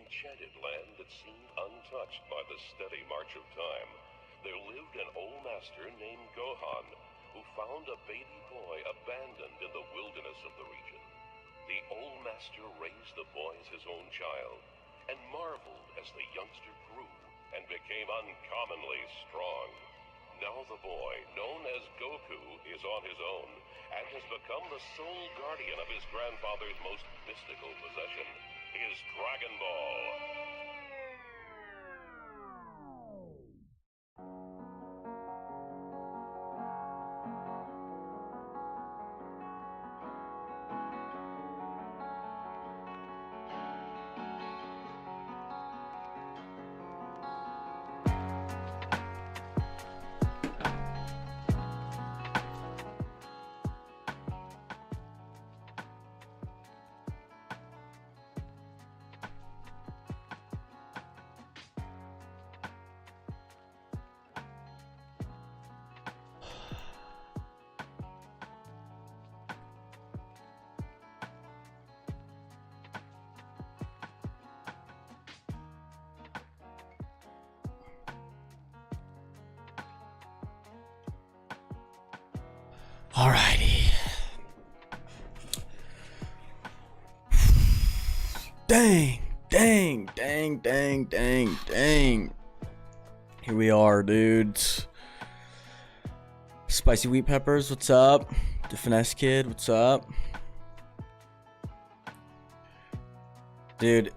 enchanted land that seemed untouched by the steady march of time, there lived an old master named Gohan, who found a baby boy abandoned in the wilderness of the region. The old master raised the boy as his own child, and marveled as the youngster grew and became uncommonly strong. Now the boy, known as Goku, is on his own, and has become the sole guardian of his grandfather's most mystical possession, his Dragon Ball. Alrighty. Dang. Here we are, dudes. Spicy Wheat Peppers, what's up? The Finesse Kid, what's up? Dude,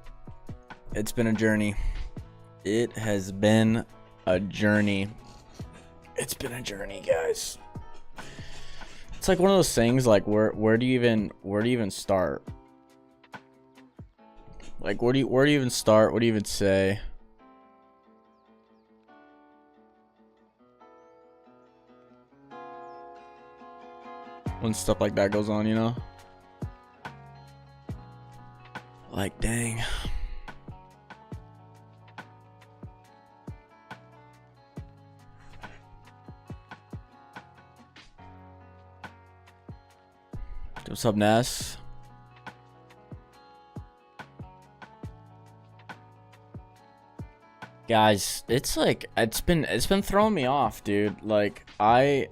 it's been a journey. It has been a journey. It's been a journey, guys. It's like one of those things, like where do you even start? Like where do you even start? What do you even say? When stuff like that goes on, you know? Like, dang. What's up, Ness? Guys, it's like it's been throwing me off, dude. Like I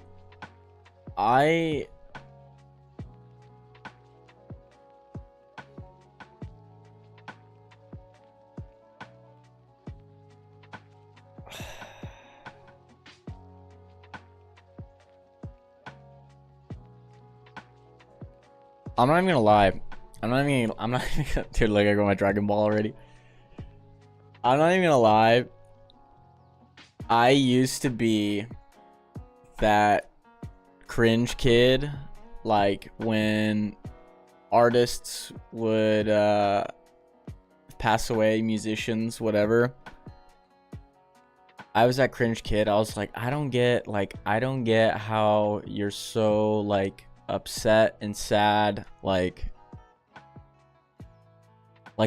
I'm not even gonna lie. I'm not even gonna, dude, like I got my Dragon Ball already. I'm not even gonna lie. I used to be that cringe kid, like when artists would pass away, musicians, whatever. I was that cringe kid. I was like, I don't get how you're so like upset and sad, like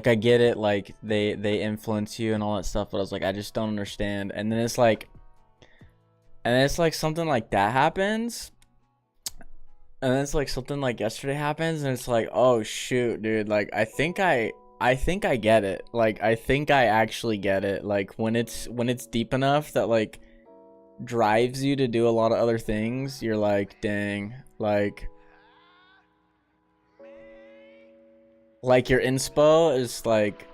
I get it, like they influence you and all that stuff, but I was like, I just don't understand. And then it's like something like that happens, and then it's like something like yesterday happens, and it's like, oh shoot, dude, like I think I get it. Like I think I actually get it. Like when it's deep enough that like drives you to do a lot of other things, you're like, dang, like your inspo is like,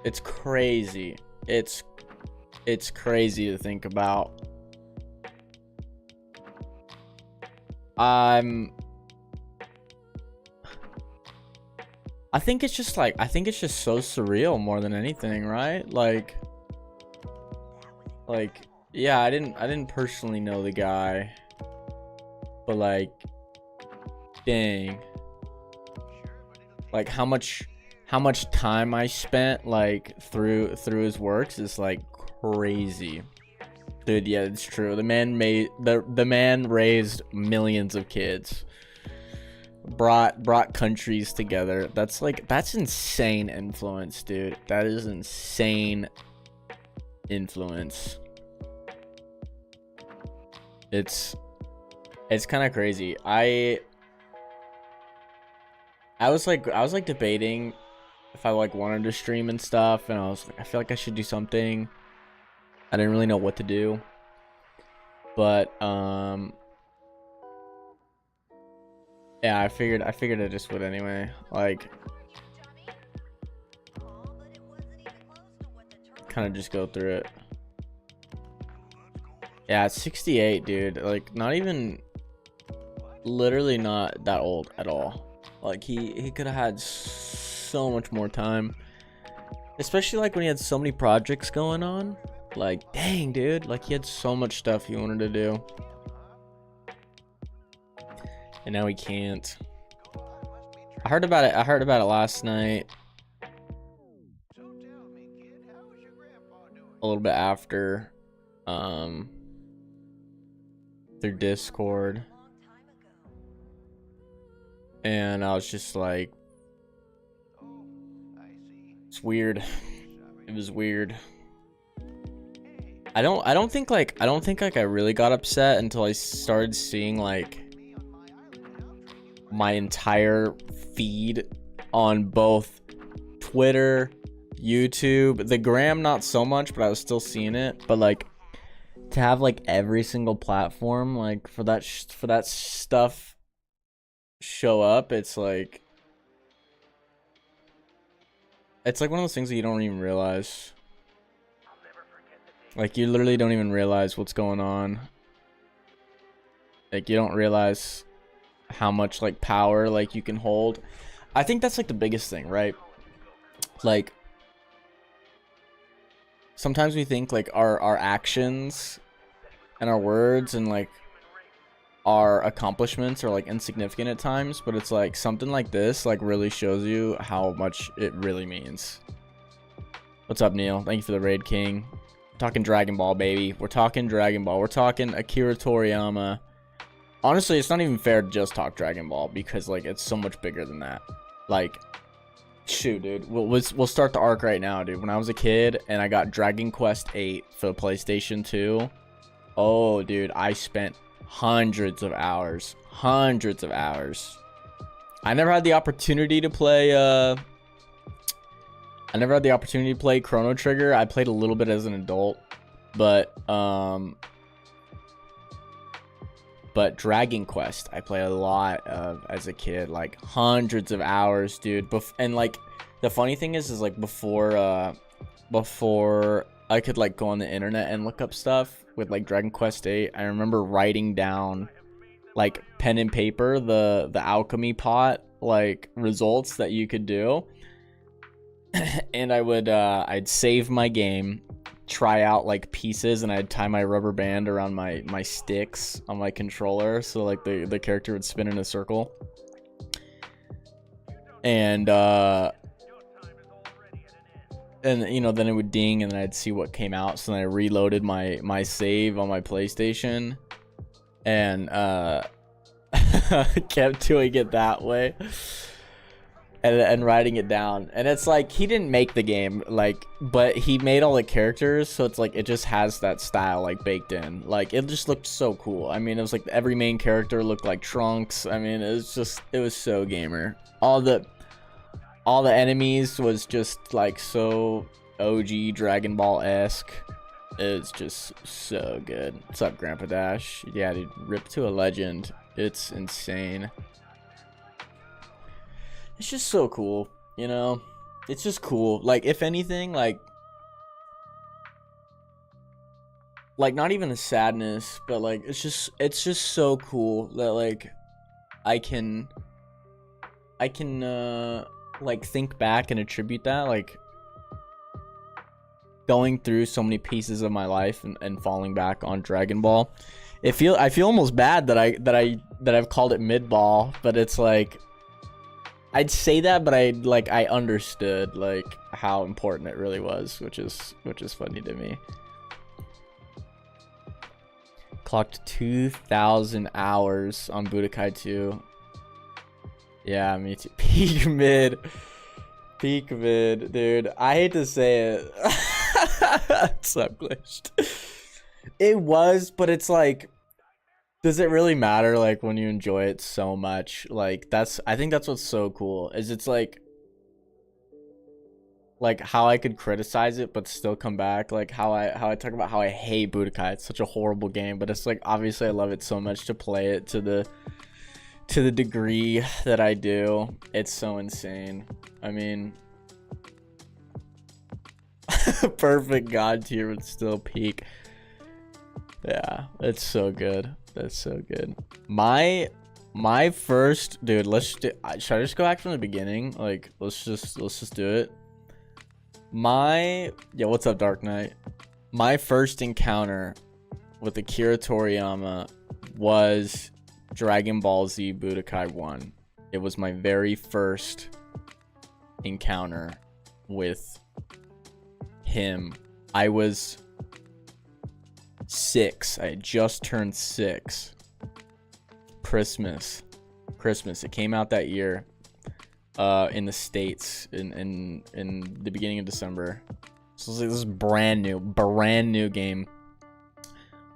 it's crazy. It's crazy to think about. I think it's just so surreal more than anything, right? Like yeah, I didn't personally know the guy, but like, dang, like how much time I spent like through his works is like crazy. Dude, yeah, it's true. The man raised millions of kids. Brought countries together. That's insane influence, dude. That is insane influence. It's kind of crazy. I was like debating if I like wanted to stream and stuff, and I was like, I feel like I should do something. I didn't really know what to do, but yeah, I figured I just would anyway. Like, kind of just go through it. Yeah, it's 68, dude. Like, not even, literally not that old at all. Like, he could have had so much more time, especially like when he had so many projects going on. Like, dang, dude, like he had so much stuff he wanted to do, and now he can't. I heard about it last night, a little bit after, through Discord, and I was just like, it's weird. It was weird. I don't think I really got upset until I started seeing like my entire feed on both Twitter, YouTube, the gram not so much, but I was still seeing it. But like, to have like every single platform like for that stuff show up, it's like one of those things that you don't even realize. Like, you literally don't even realize what's going on. Like, you don't realize how much like power like you can hold. I think that's like the biggest thing, right? Like, sometimes we think like our actions and our words and like our accomplishments are like insignificant at times, but it's like something like this like really shows you how much it really means. What's up, Neil? Thank you for the raid, King. Talking Dragon Ball, baby. We're talking Dragon Ball. We're talking Akira Toriyama. Honestly, it's not even fair to just talk Dragon Ball, because like it's so much bigger than that. Like, shoot, dude. We'll start the arc right now, dude. When I was a kid and I got Dragon Quest 8 for the PlayStation 2. Oh, dude, I spent hundreds of hours. Hundreds of hours. I never had the opportunity to play Chrono Trigger. I played a little bit as an adult, but Dragon Quest I played a lot of as a kid, like hundreds of hours, dude. And like the funny thing is like before I could like go on the internet and look up stuff with like Dragon Quest 8, I remember writing down like pen and paper the alchemy pot like results that you could do. And I would I'd save my game, try out like pieces, and I'd tie my rubber band around my sticks on my controller, so like the character would spin in a circle. And you know, then it would ding and then I'd see what came out. So then I reloaded my save on my PlayStation and kept doing it that way. And writing it down, and it's like he didn't make the game, like, but he made all the characters, so it's like it just has that style like baked in. Like, it just looked so cool. I mean, it was like every main character looked like Trunks. I mean, it was so gamer. All the enemies was just like so OG Dragon Ball-esque. It's just so good. What's up, Grandpa Dash? Yeah, dude, rip to a legend. It's insane. It's just so cool, you know? It's just cool. Like, if anything, like not even a sadness, but like it's just so cool that like I can like think back and attribute that, like going through so many pieces of my life and falling back on Dragon Ball. I feel almost bad that I've called it mid-ball, but it's like I'd say that, but I understood like how important it really was, which is funny to me. Clocked 2,000 hours on Budokai 2. Yeah, me too. Peak mid, dude. I hate to say it. It's so glitched. It was, but it's like, does it really matter like when you enjoy it so much? Like, I think that's what's so cool, is it's like like how I could criticize it but still come back, like how I talk about how I hate Budokai. It's such a horrible game, but it's like obviously I love it so much to play it to the degree that I do. It's so insane. I mean, perfect god tier would still peak. Yeah, it's so good. That's so good. My first, dude, should I just go back from the beginning? Like, let's just do it. Yeah, what's up, Dark Knight? My first encounter with Akira Toriyama was Dragon Ball Z Budokai 1. It was my very first encounter with him. I was 6. I had just turned 6. Christmas. It came out that year. In the States in the beginning of December. So this is brand new game.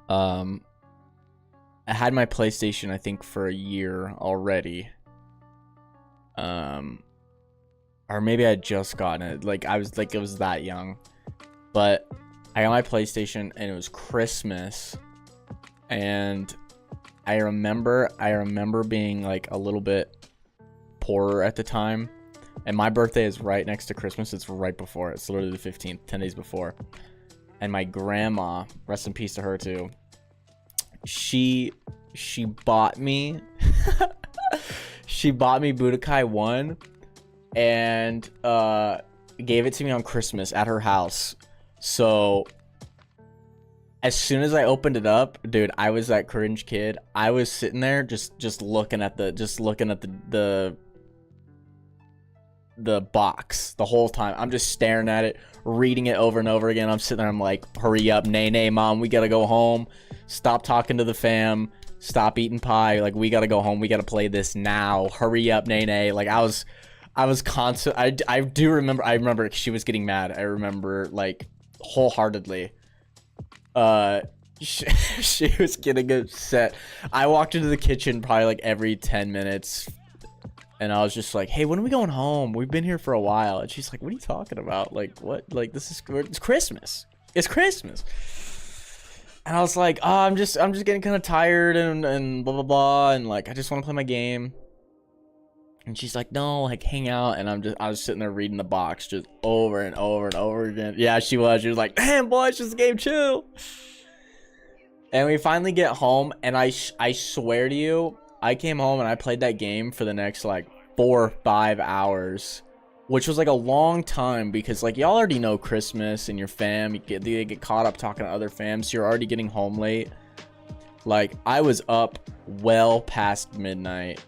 I had my PlayStation, I think, for a year already. Or maybe I had just gotten it. Like it was that young. But I got my PlayStation and it was Christmas. And I remember being like a little bit poorer at the time, and my birthday is right next to Christmas. It's right before. It's literally the 15th, 10 days before. And my grandma, rest in peace to her too, she bought me she bought me Budokai 1 and gave it to me on Christmas at her house. So as soon as I opened it up, dude, I was that cringe kid. I was sitting there just looking at the box the whole time. I'm just staring at it, reading it over and over again. I'm sitting there, I'm like, hurry up, nay, mom, we gotta go home. Stop talking to the fam. Stop eating pie. Like, we gotta go home. We gotta play this now. Hurry up, nay. Like, I was constant. I do remember. I remember she was getting mad. I remember, like, wholeheartedly. She was getting upset. I walked into the kitchen probably like every 10 minutes. And I was just like, hey, when are we going home? We've been here for a while. And she's like, what are you talking about? Like, what? Like, it's Christmas. It's Christmas. And I was like, oh, I'm just getting kind of tired and blah, blah, blah. And like, I just want to play my game. And she's like, no, like, hang out. And I was sitting there reading the box just over and over and over again. Yeah, she was like, damn, boy, it's just a game, chill. And we finally get home. And I swear to you, I came home and I played that game for the next like 4 or 5 hours, which was like a long time because like y'all already know Christmas and your fam, they get caught up talking to other fams. So you're already getting home late. Like, I was up well past midnight,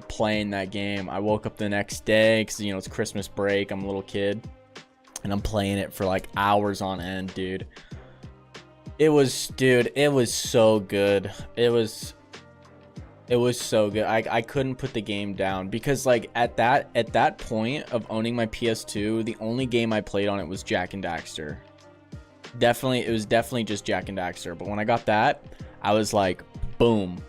playing that game. I woke up the next day because, you know, it's Christmas break. I'm a little kid and I'm playing it for like hours on end, dude. It was so good. It was so good. I couldn't put the game down because like at that point of owning my PS2, the only game I played on it was Jak and Daxter. It was definitely just Jak and Daxter. But when I got that, I was like, boom,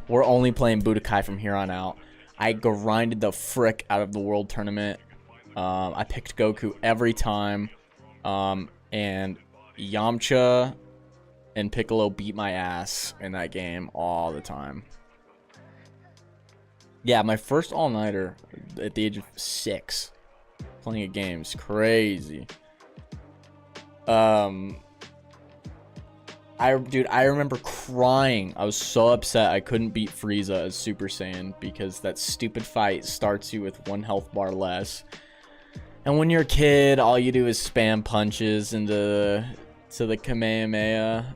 we're only playing Budokai from here on out. I grinded the frick out of the world tournament. I picked Goku every time, and Yamcha and Piccolo beat my ass in that game all the time. Yeah, my first all-nighter at the age of 6, playing a game is crazy. I remember crying. I was so upset I couldn't beat Frieza as Super Saiyan because that stupid fight starts you with 1 health bar less. And when you're a kid, all you do is spam punches into the Kamehameha.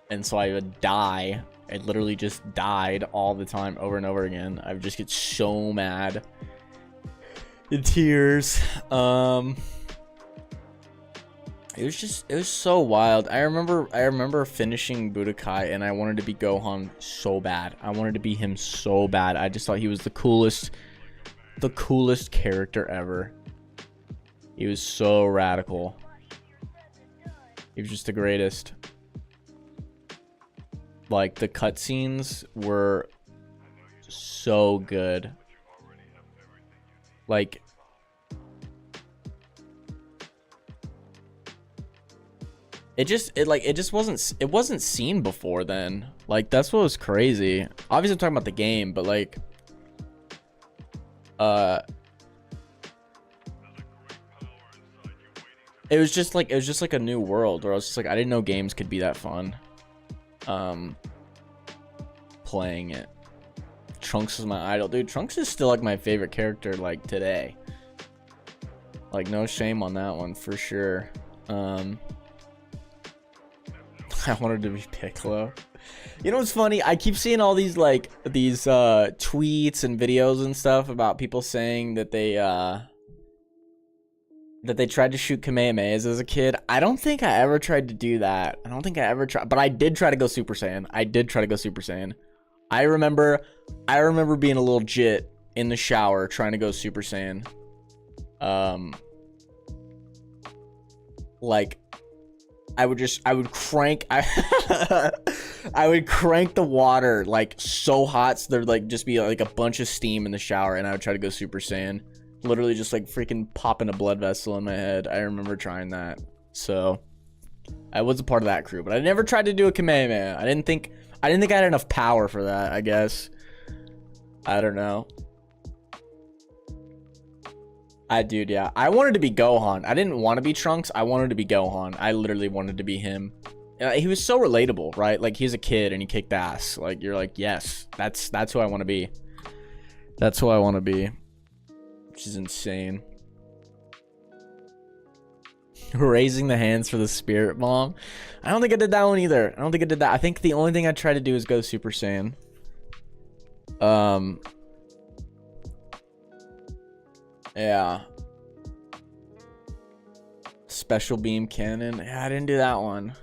And so I would die. I literally just died all the time, over and over again. I would just get so mad. In tears. It was so wild. I remember finishing Budokai and I wanted to be Gohan so bad. I wanted to be him so bad. I just thought he was the coolest character ever. He was so radical. He was just the greatest. Like, the cutscenes were so good. Like, it just wasn't seen before then. Like, that's what was crazy. Obviously I'm talking about the game, but like it was just like a new world where I was just like, I didn't know games could be that fun. Playing it. Trunks was my idol. Dude, Trunks is still like my favorite character like today. Like, no shame on that one for sure. I wanted to be Piccolo. You know what's funny? I keep seeing all these like tweets and videos and stuff about people saying that they tried to shoot Kamehamehas as a kid. I don't think I ever tried to do that. I don't think I ever tried, but I did try to go Super Saiyan. I remember being a little jit in the shower trying to go Super Saiyan. Like, I would crank I would crank the water like so hot so there'd like just be like a bunch of steam in the shower, and I would try to go Super Saiyan. Literally just like freaking popping a blood vessel in my head. I remember trying that. So I was a part of that crew, but I never tried to do a Kamehameha. I didn't think I had enough power for that, I guess. I don't know. Dude, yeah. I wanted to be Gohan. I didn't want to be Trunks. I wanted to be Gohan. I literally wanted to be him. He was so relatable, right? Like, he's a kid and he kicked ass. Like, you're like, yes, that's who I want to be. That's who I want to be. Which is insane. Raising the hands for the spirit bomb. I don't think I did that one either. I think the only thing I tried to do is go Super Saiyan. Yeah. Special beam cannon. Yeah, I didn't do that one.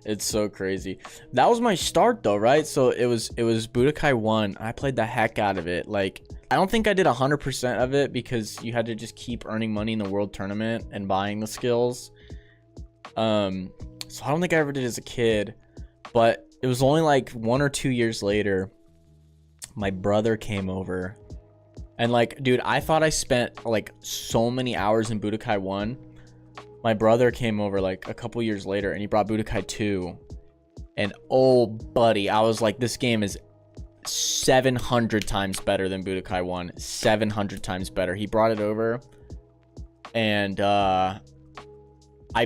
It's so crazy. That was my start though, right? So it was Budokai 1. I played the heck out of it. Like, I don't think I did 100% of it because you had to just keep earning money in the world tournament and buying the skills. So I don't think I ever did as a kid, but it was only like 1 or 2 years later, my brother came over. And like, dude, I thought I spent like so many hours in Budokai 1. My brother came over like a couple years later and he brought Budokai 2. And oh, buddy, I was like, this game is 700 times better than Budokai 1. 700 times better. He brought it over and I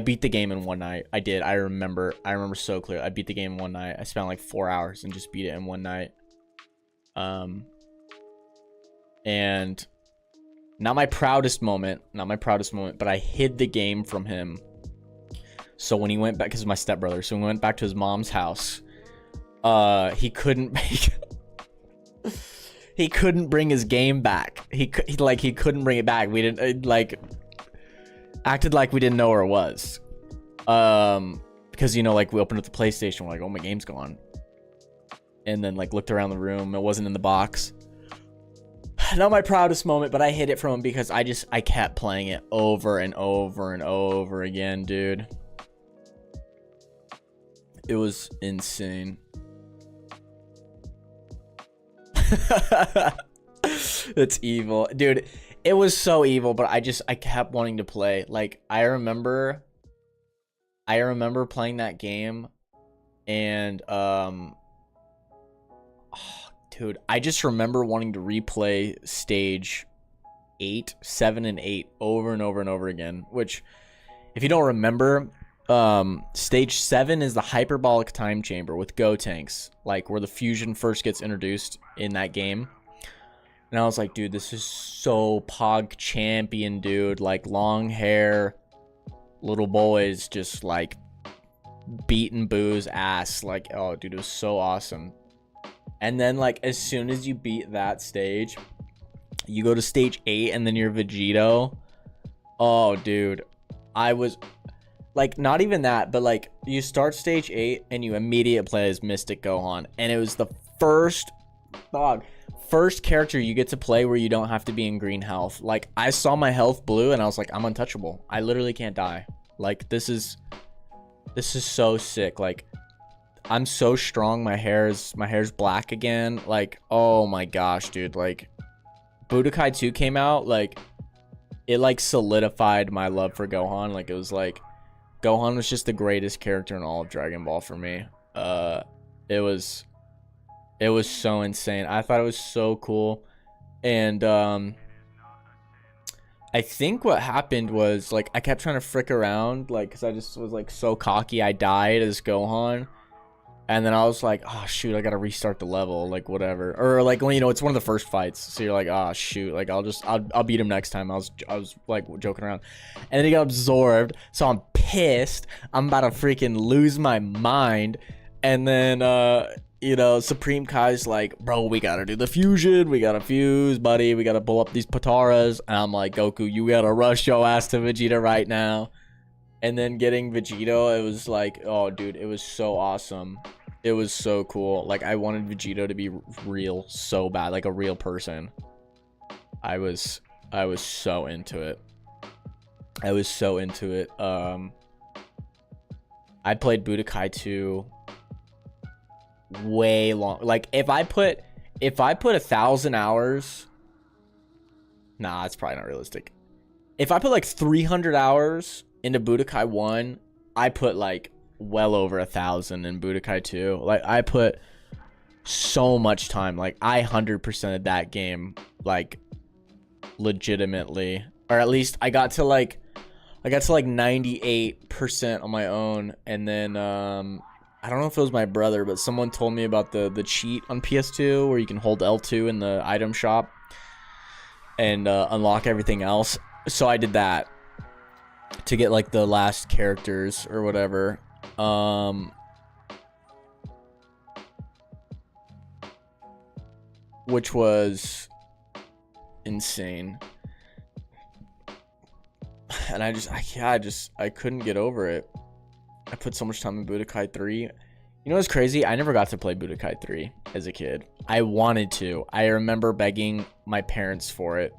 beat the game in one night. I did. I remember so clear. I beat the game in one night. I spent like 4 hours and just beat it in one night. And not my proudest moment, but I hid the game from him. So when he went back, because my stepbrother, so when he went back to his mom's house, he couldn't bring his game back. He couldn't bring it back. We didn't acted like we didn't know where it was. Because, you know, like, we opened up the PlayStation, we're like, oh, my game's gone. And then like looked around the room, it wasn't in the box. Not my proudest moment, but I hid it from him because I kept playing it over and over and over again, dude. It was insane. It's evil, dude. It was so evil, but I kept wanting to play. Like, I remember playing that game, and dude, I just remember wanting to replay stage 8, 7, and 8 over and over and over again. Which, if you don't remember, stage 7 is the hyperbolic time chamber with Go tanks, like where the fusion first gets introduced in that game. And I was like, dude, this is so Pog champion, dude. Like, long hair, little boys just like beating Boo's ass. Like, oh, dude, it was so awesome. And then, like, as soon as you beat that stage, you go to stage 8 and then you're Vegito. Oh, dude. I was, like, not even that, but, like, you start stage 8 and you immediately play as Mystic Gohan. And it was the first character you get to play where you don't have to be in green health. Like, I saw my health blue and I was like, I'm untouchable. I literally can't die. Like, this is so sick. Like, I'm so strong. My hair's black again. Like, oh my gosh, dude. Like, Budokai 2 came out, like, it like solidified my love for Gohan. Like, it was like, Gohan was just the greatest character in all of Dragon Ball for me. It was so insane. I thought it was so cool. And I think what happened was, like, I kept trying to frick around, like, because I just was like so cocky. I died as Gohan, and then I was like, oh shoot, I gotta restart the level, like, whatever. Or like, when, you know, it's one of the first fights, so you're like, oh shoot, like, I'll beat him next time. I was like joking around, and then he got absorbed, so I'm pissed. I'm about to freaking lose my mind. And then you know, Supreme Kai's like, bro, we gotta do the fusion, we gotta fuse, buddy, we gotta pull up these Pataras. And I'm like, Goku, you gotta rush your ass to Vegeta right now. And then getting Vegito, it was like, oh dude, it was so awesome. It was so cool. Like, I wanted Vegito to be real so bad, like a real person. I was so into it. I was so into it. I played Budokai 2 way long. Like, if I put 1,000 hours, nah, it's probably not realistic. If I put like 300 hours into Budokai 1, I put like well over 1,000 in Budokai 2. Like, I put so much time. Like, I 100%ed that game, like, legitimately. Or at least I got to like 98% on my own. And then I don't know if it was my brother, but someone told me about the cheat on PS2 where you can hold L2 in the item shop and unlock everything else. So I did that to get like the last characters or whatever. Which was insane. And I couldn't get over it. I put so much time in Budokai 3. You know what's crazy? I never got to play Budokai 3 as a kid. I wanted to. I remember begging my parents for it.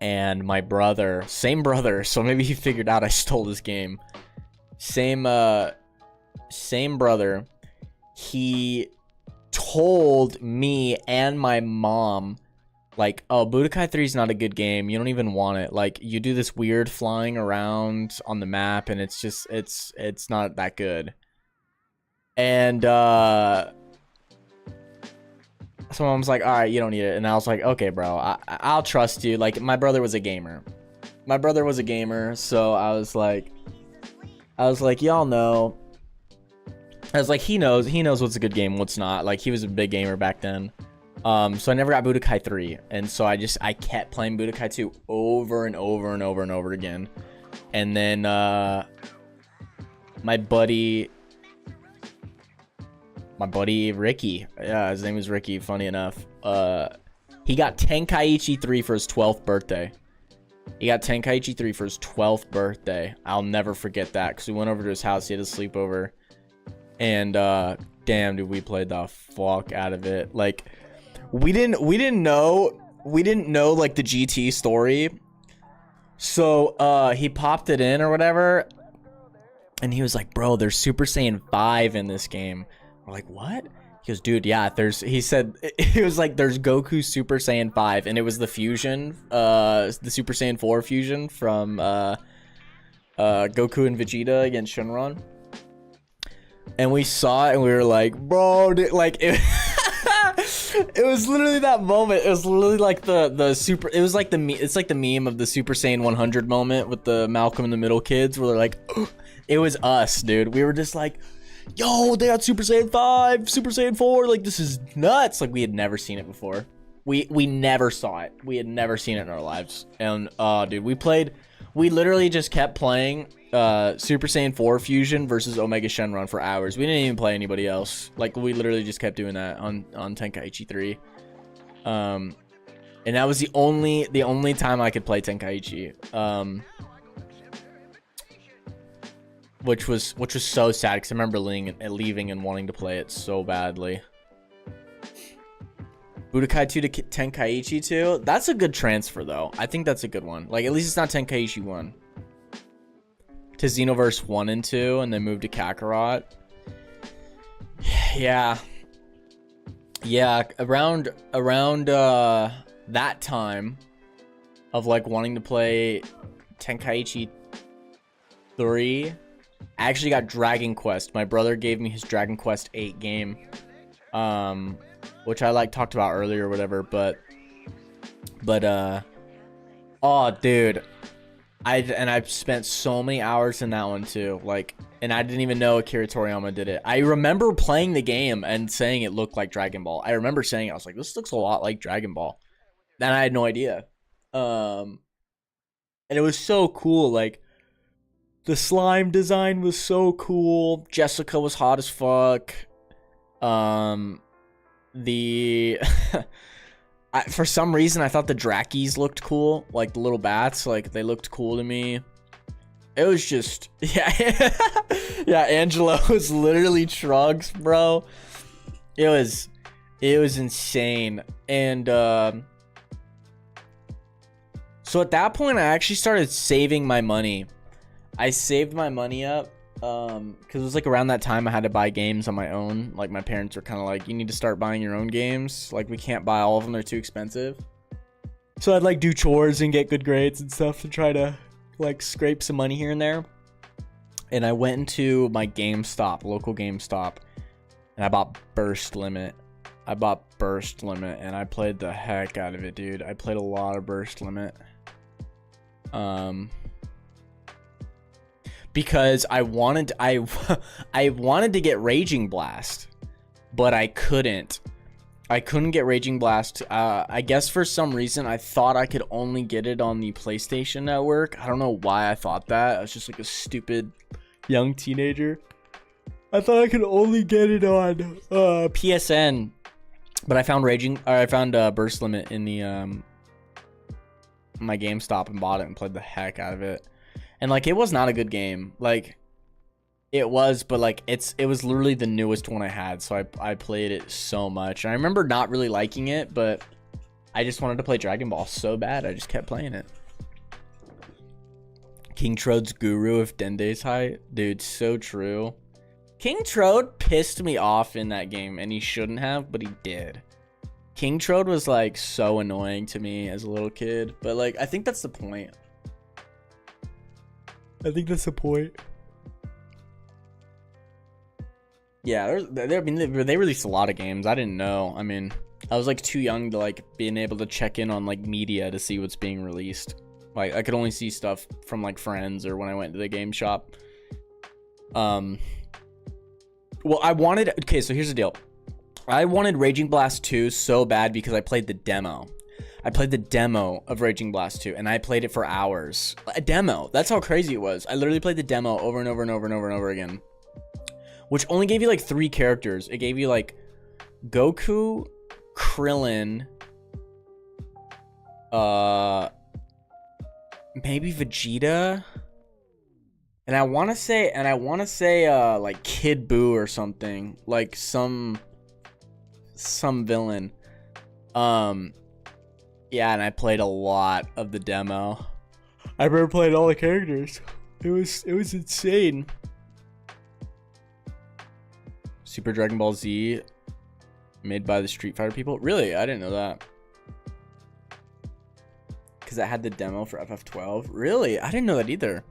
And my brother, same brother, so maybe he figured out I stole this game. Same brother. He told me and my mom, like, oh, Budokai 3 is not a good game. You don't even want it. Like, you do this weird flying around on the map, and it's just, it's not that good. And so mom's like, all right, you don't need it. And I was like, okay, bro, I'll trust you. Like, my brother was a gamer. So I was like, y'all know. I was like, he knows what's a good game, what's not. Like, he was a big gamer back then. So I never got Budokai 3, and so I kept playing Budokai 2 over and over and over and over again. And then my buddy Ricky, yeah, his name was Ricky, funny enough, he got Tenkaichi 3 for his 12th birthday. I'll never forget that, because we went over to his house. He had a sleepover, and damn, dude, we played the fuck out of it. Like, we didn't know like the GT story. So he popped it in or whatever, and he was like, bro, there's Super Saiyan 5 in this game. We're like, what? He goes, dude, yeah, he said, it was like, there's Goku Super Saiyan 5, and it was the fusion, the Super Saiyan 4 fusion from Goku and Vegeta against Shenron. And we saw it, and we were like, bro, dude, like, it was literally that moment. It was literally like the super, it was like it's like the meme of the Super Saiyan 100 moment with the Malcolm in the Middle kids, where they're like, oh, it was us, dude. We were just like, yo, they got Super Saiyan 5, Super Saiyan 4, like, this is nuts. Like, we had never seen it before. We never saw it. We had never seen it in our lives. And dude, we literally just kept playing Super Saiyan 4 Fusion versus Omega Shenron for hours. We didn't even play anybody else. Like, we literally just kept doing that on Tenkaichi 3. And that was the only time I could play Tenkaichi. Which was so sad, because I remember leaving and wanting to play it so badly. Budokai 2 to Tenkaichi 2. That's a good transfer, though. I think that's a good one. Like, at least it's not Tenkaichi 1. To Xenoverse 1 and 2, and then move to Kakarot. Yeah. Yeah, around that time of like wanting to play Tenkaichi 3, I actually got Dragon Quest. My brother gave me his Dragon Quest 8 game, which I like talked about earlier or whatever, but oh dude, I've spent so many hours in that one too, like, and I didn't even know Akira Toriyama did it. I remember playing the game and saying it looked like Dragon Ball. I remember saying, I was like, this looks a lot like Dragon Ball. And I had no idea. And it was so cool. Like, the slime design was so cool. Jessica was hot as fuck. For some reason, I thought the Drakis looked cool. Like, the little bats, like, they looked cool to me. It was just, yeah. Yeah, Angelo was literally Trunks, bro. It was insane. And, so at that point, I actually started saving my money. I saved my money up, because it was like around that time I had to buy games on my own. Like, my parents were kind of like, you need to start buying your own games. Like, we can't buy all of them, they're too expensive. So I'd like do chores and get good grades and stuff to try to like scrape some money here and there. And I went into my local GameStop, and I bought Burst Limit. And I played the heck out of it, dude. I played a lot of Burst Limit. Because I wanted to get Raging Blast, but I couldn't get Raging Blast. I guess for some reason I thought I could only get it on the PlayStation Network. I don't know why I thought that. I was just like a stupid young teenager. I thought I could only get it on PSN, but I found Burst Limit in the my GameStop and bought it and played the heck out of it. And like, it was not a good game. Like, it was, but like, it was literally the newest one I had, so I played it so much. And I remember not really liking it, but I just wanted to play Dragon Ball so bad, I just kept playing it. King Troad's Guru if Dende's high. Dude, so true. King Troad pissed me off in that game, and he shouldn't have, but he did. King Troad was like so annoying to me as a little kid, but like, I think that's the point. Yeah, I mean, they released a lot of games. I didn't know. I mean, I was like too young to like being able to check in on like media to see what's being released. Like, I could only see stuff from like friends or when I went to the game shop. Well, okay, so here's the deal. I wanted Raging Blast 2 so bad because I played the demo. I played the demo of Raging Blast 2, and I played it for hours. A demo. That's how crazy it was. I literally played the demo over and over and over and over and over again. Which only gave you like 3 characters. It gave you like Goku, Krillin, maybe Vegeta, and I want to say like Kid Buu or something, like some villain. Yeah, and I played a lot of the demo. I remember playing all the characters. It was insane. Super Dragon Ball Z made by the Street Fighter people. Really? I didn't know that. Because I had the demo for FF12. Really? I didn't know that either.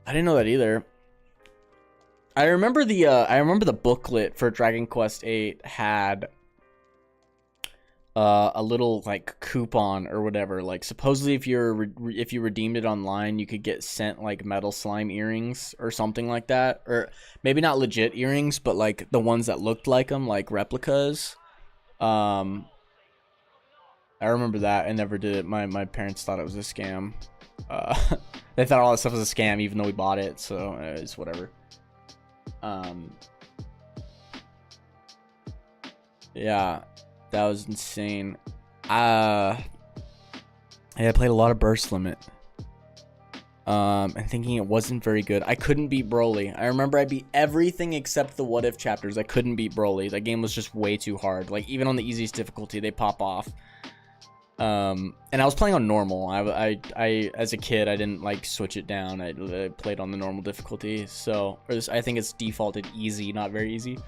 I remember the booklet for Dragon Quest 8 had a little like coupon or whatever. Like, supposedly if you redeemed it online, you could get sent like metal slime earrings or something like that, or maybe not legit earrings, but like the ones that looked like them, like replicas. I remember that. I never did it. My parents thought it was a scam. They thought all that stuff was a scam, even though we bought it. So it's whatever. Yeah. That was insane. Yeah, I played a lot of Burst Limit. And thinking it wasn't very good. I couldn't beat Broly. I remember I beat everything except the What If chapters. I couldn't beat Broly. That game was just way too hard. Like, even on the easiest difficulty, they pop off. And I was playing on normal. I as a kid, I didn't like switch it down. I played on the normal difficulty. So I think it's defaulted easy, not very easy.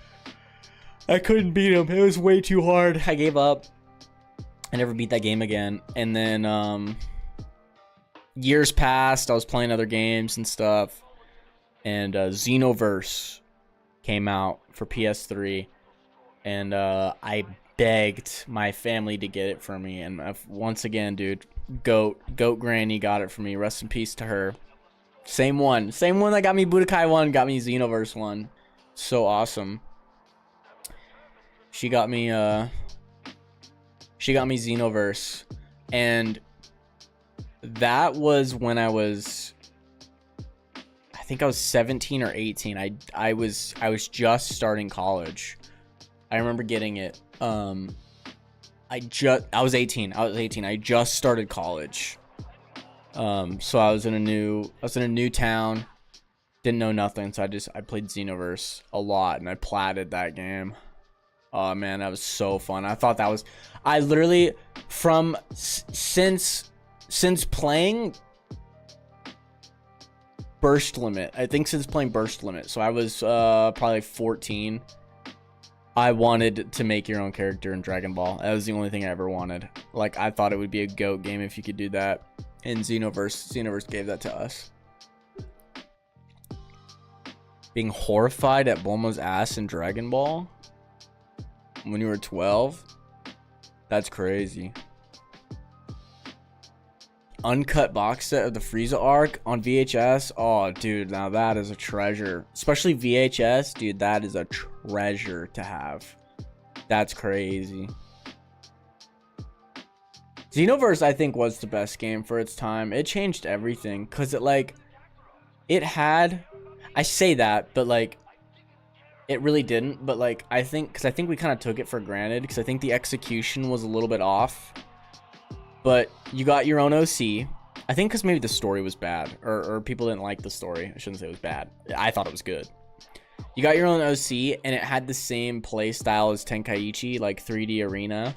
I couldn't beat him. It was way too hard. I gave up. I never beat that game again. And then years passed. I was playing other games and stuff. And Xenoverse came out for PS3. And I begged my family to get it for me. And once again, dude, Goat Granny got it for me. Rest in peace to her. Same one that got me Budokai 1, got me Xenoverse 1. So awesome. She got me Xenoverse, and that was when I think I was 17 or 18. I was just starting college. I remember getting it. I was 18. I just started college. So I was in a new town. Didn't know nothing, so I played Xenoverse a lot, and I platted that game. Oh man, that was so fun. I literally since playing Burst Limit. I think since playing Burst Limit. So I was probably 14. I wanted to make your own character in Dragon Ball. That was the only thing I ever wanted. Like, I thought it would be a GOAT game if you could do that. And Xenoverse gave that to us. Being horrified at Bulma's ass in Dragon Ball when you were 12? That's crazy. Uncut box set of the Frieza arc on VHS. Oh, dude, now that is a treasure. Especially VHS, dude, that is a treasure to have. That's crazy. Xenoverse, I think, was the best game for its time. It changed everything, because it had, I say that, but like, it really didn't. But like, I think we kind of took it for granted, because I think the execution was a little bit off. But you got your own OC. I think because maybe the story was bad, or people didn't like the story. I shouldn't say it was bad. I thought it was good. You got your own OC, and it had the same play style as Tenkaichi, like 3D Arena.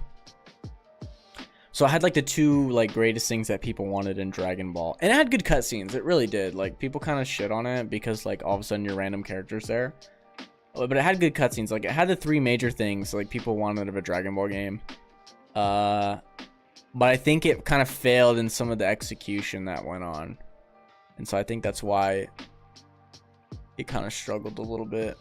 So I had like the two like greatest things that people wanted in Dragon Ball, and it had good cutscenes. It really did. Like, people kind of shit on it because like all of a sudden your random characters there, but it had good cutscenes. Like, it had the three major things like people wanted of a Dragon Ball game. But I think it kind of failed in some of the execution that went on, and so I think that's why it kind of struggled a little bit.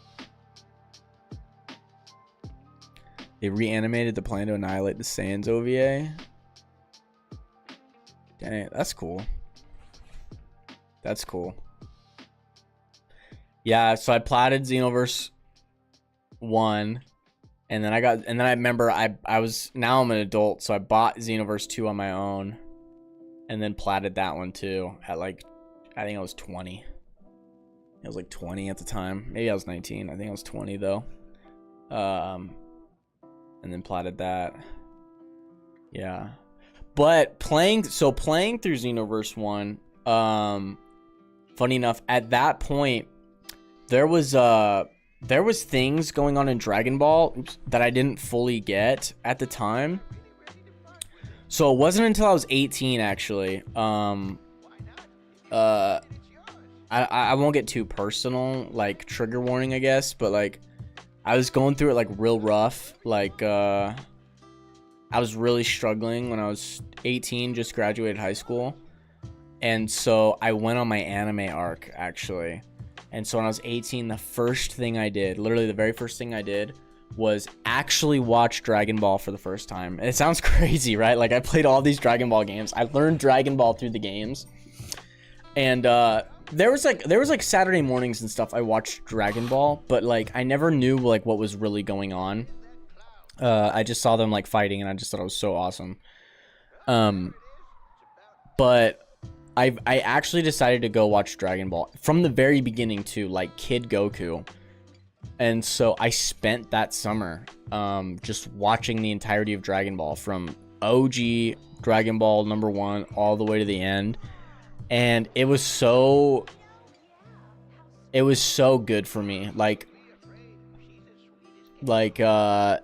They reanimated the plan to annihilate the Saiyans OVA. Dang, that's cool. That's cool. Yeah, so I platted Xenoverse 1, and then I remember I was, now I'm an adult, so I bought Xenoverse 2 on my own, and then platted that one too at like, I think I was 20. I was like 20 at the time. Maybe I was 19. I think I was 20 though. And then platted that. Yeah. But playing through Xenoverse 1, funny enough, at that point, there was things going on in Dragon Ball that I didn't fully get at the time. So it wasn't until I was 18, actually. I won't get too personal, like trigger warning, I guess, but like I was going through it like real rough. Like I was really struggling when I was 18, just graduated high school. And so I went on my anime arc, actually. And so when I was 18, the first thing I did, literally the very first thing I did, was actually watch Dragon Ball for the first time. And it sounds crazy, right? Like, I played all these Dragon Ball games. I learned Dragon Ball through the games. And there was like Saturday mornings and stuff I watched Dragon Ball, but like I never knew like what was really going on. I just saw them like fighting, and I just thought it was so awesome. But I actually decided to go watch Dragon Ball from the very beginning too, like Kid Goku. And so I spent that summer just watching the entirety of Dragon Ball, from OG Dragon Ball #1 all the way to the end. And it was so good for me. Like I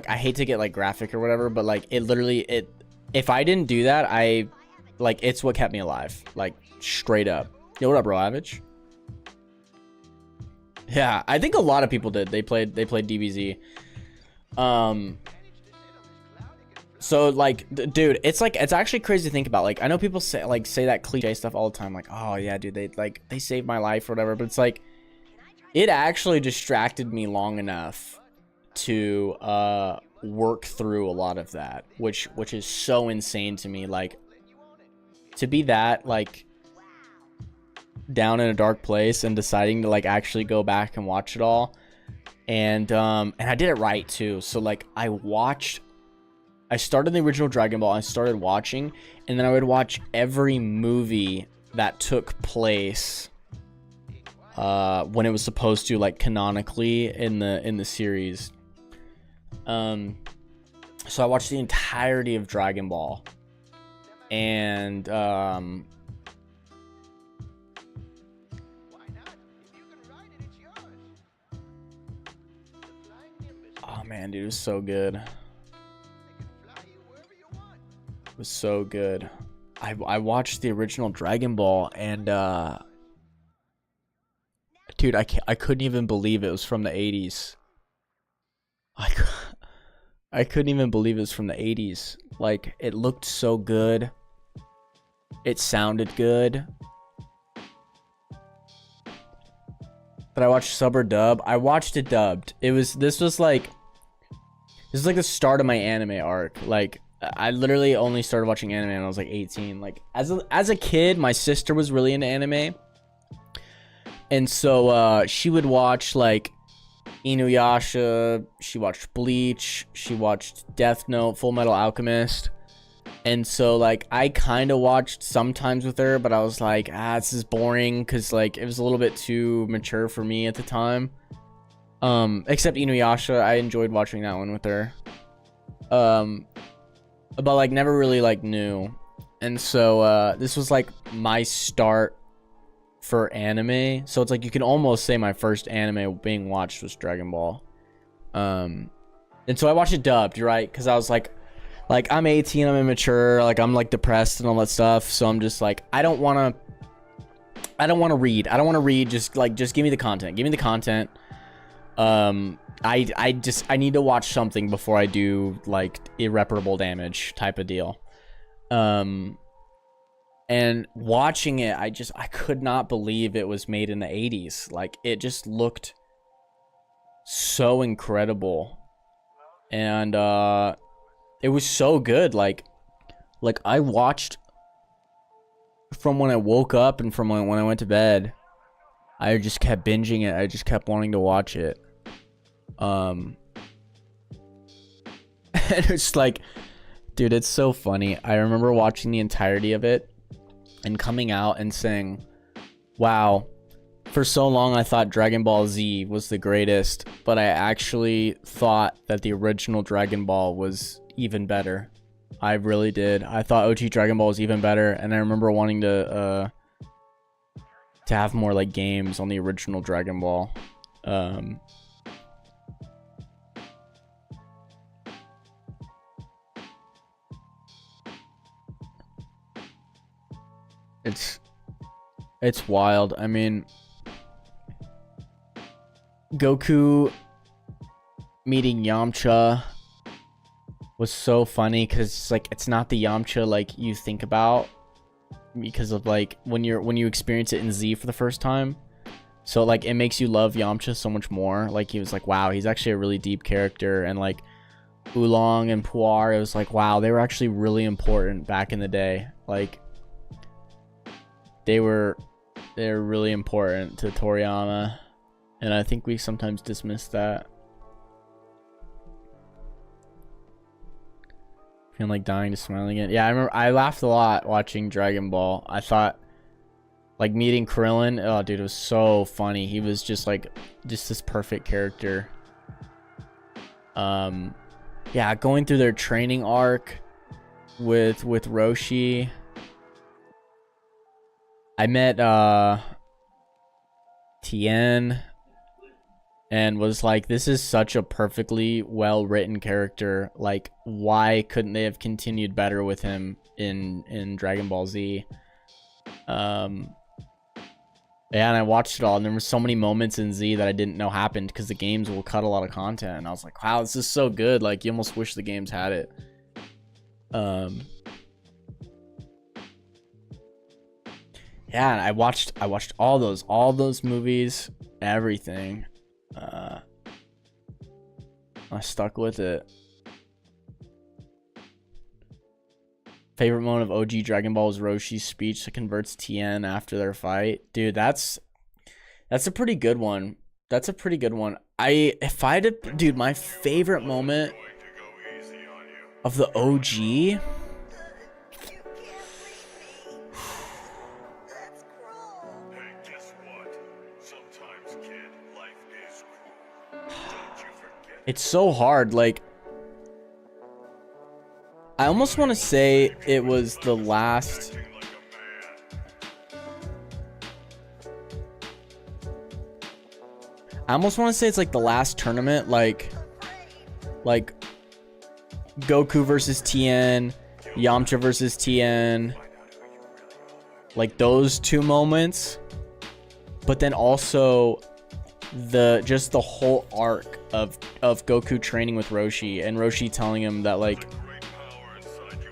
hate to get like graphic or whatever, but like it literally, if I didn't do that, like, it's what kept me alive. Like, straight up. Yo, what up, bro, Avage? Yeah, I think a lot of people did. They played DBZ. So like, dude, it's like, it's actually crazy to think about. Like, I know people say that cliche stuff all the time, like, oh yeah, dude, they saved my life or whatever, but it's like, it actually distracted me long enough to work through a lot of that, which is so insane to me. Like, to be that, like, down in a dark place and deciding to like actually go back and watch it all, and I did it right too. So like, I started the original Dragon Ball, I started watching, and then I would watch every movie that took place when it was supposed to, like, canonically in the series. So I watched the entirety of Dragon Ball, and oh man, dude, it was so good. It was so good. I watched the original Dragon Ball, and dude, I couldn't even believe it was from the 80s. I couldn't even believe it was from the 80s. Like, it looked so good. It sounded good. But I watched sub or dub. I watched it dubbed. This was like the start of my anime arc. Like, I literally only started watching anime when I was like 18. Like, as a kid, my sister was really into anime, and so she would watch like Inuyasha. She watched Bleach. She watched Death Note, Full Metal Alchemist, and so like I kind of watched sometimes with her, but I was like, this is boring, because like it was a little bit too mature for me at the time. Except Inuyasha, I enjoyed watching that one with her. But like never really like knew. And so this was like my start for anime. So it's like, you can almost say my first anime being watched was Dragon Ball. And so I watched it dubbed, right? Because I was like I'm 18, I'm immature, like I'm like depressed and all that stuff. So I'm just like, I don't want to read. Just give me the content. Give me the content. I need to watch something before I do like irreparable damage type of deal. And watching it, I could not believe it was made in the 80s. Like, it just looked so incredible. And it was so good. Like I watched from when I woke up and from when I went to bed. I just kept binging it. I just kept wanting to watch it. And it's like, dude, it's so funny. I remember watching the entirety of it and coming out and saying, wow, for so long I thought Dragon Ball Z was the greatest, but I actually thought that the original Dragon Ball was even better. I really did. I thought OG Dragon Ball was even better, and I remember wanting to have more like games on the original Dragon Ball. It's wild. I mean, Goku meeting Yamcha was so funny, because it's like, it's not the Yamcha like you think about, because of like when you experience it in Z for the first time. So like, it makes you love Yamcha so much more. Like, he was like, wow, he's actually a really deep character. And like Oolong and Puar, it was like, wow, they were actually really important back in the day. Like, they're really important to Toriyama, and I think we sometimes dismiss that. Feeling like dying to smile again. Yeah, I remember I laughed a lot watching Dragon Ball. I thought, like, meeting Krillin, oh dude, it was so funny. He was just this perfect character. Yeah, going through their training arc with Roshi. I met Tien and was like, this is such a perfectly well written character. Like, why couldn't they have continued better with him in Dragon Ball Z? Yeah, and I watched it all, and there were so many moments in Z that I didn't know happened because the games will cut a lot of content, and I was like, wow, this is so good. Like, you almost wish the games had it. Yeah, and I watched all those movies, everything. I stuck with it. Favorite moment of OG Dragon Ball was Roshi's speech that converts Tien after their fight. Dude, that's a pretty good one. That's a pretty good one. If I had to, dude, my favorite moment of the OG. It's so hard. Like, I almost want to say it was the last. I almost want to say it's like the last tournament, like Goku versus Tien, Yamcha versus Tien, like those two moments. But then also just the whole arc of Goku training with Roshi, and Roshi telling him that like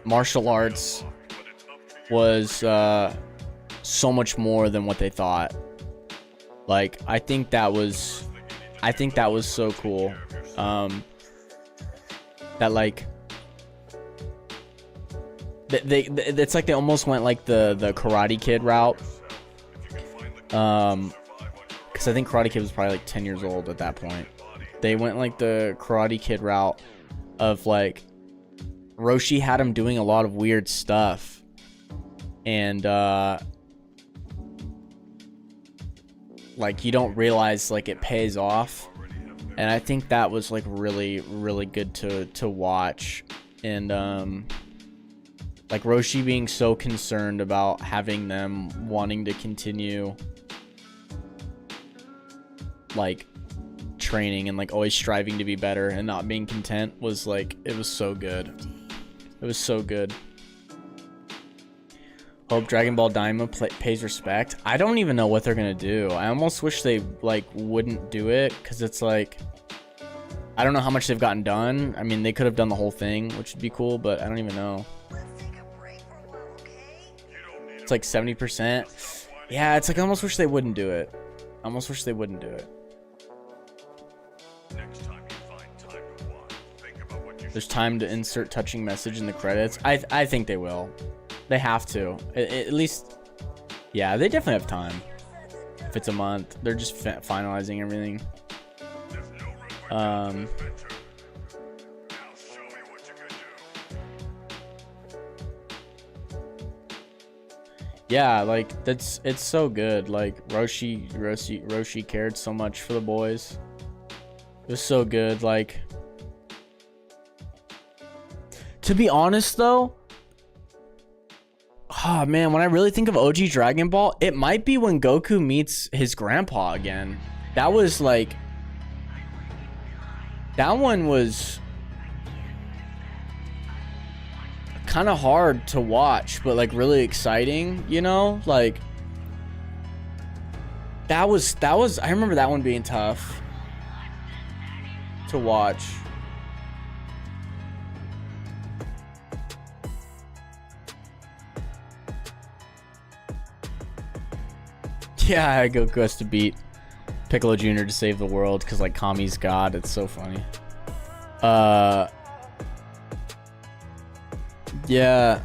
martial arts was so much more than what they thought. Like, I think that was so cool. That like it's like they almost went like the Karate Kid route. Because I think Karate Kid was probably like 10 years old at that point. They went like the Karate Kid route of like Roshi had him doing a lot of weird stuff, and like you don't realize like it pays off. And I think that was like really, really good to watch. And like Roshi being so concerned about having them wanting to continue like training and like always striving to be better and not being content was like, it was so good. It was so good. Hope Dragon Ball Daima pays respect. I don't even know what they're gonna do. I almost wish they like wouldn't do it, because it's like, I don't know how much they've gotten done. I mean, they could have done the whole thing, which would be cool, but I don't even know. It's like 70%. Yeah, it's like I almost wish they wouldn't do it. I almost wish they wouldn't do it. There's time to insert touching message in the credits. I think they will. They have to. At least, yeah, they definitely have time. If it's a month, they're just finalizing everything. Yeah, like it's so good. Like Roshi cared so much for the boys. It was so good. Like, to be honest though, oh man, when I really think of OG Dragon Ball, it might be when Goku meets his grandpa again. That was like, that one was kind of hard to watch, but like really exciting, you know? Like, that was I remember that one being tough to watch. Yeah, Goku has to beat Piccolo Jr. to save the world because like Kami's God. It's so funny. Yeah.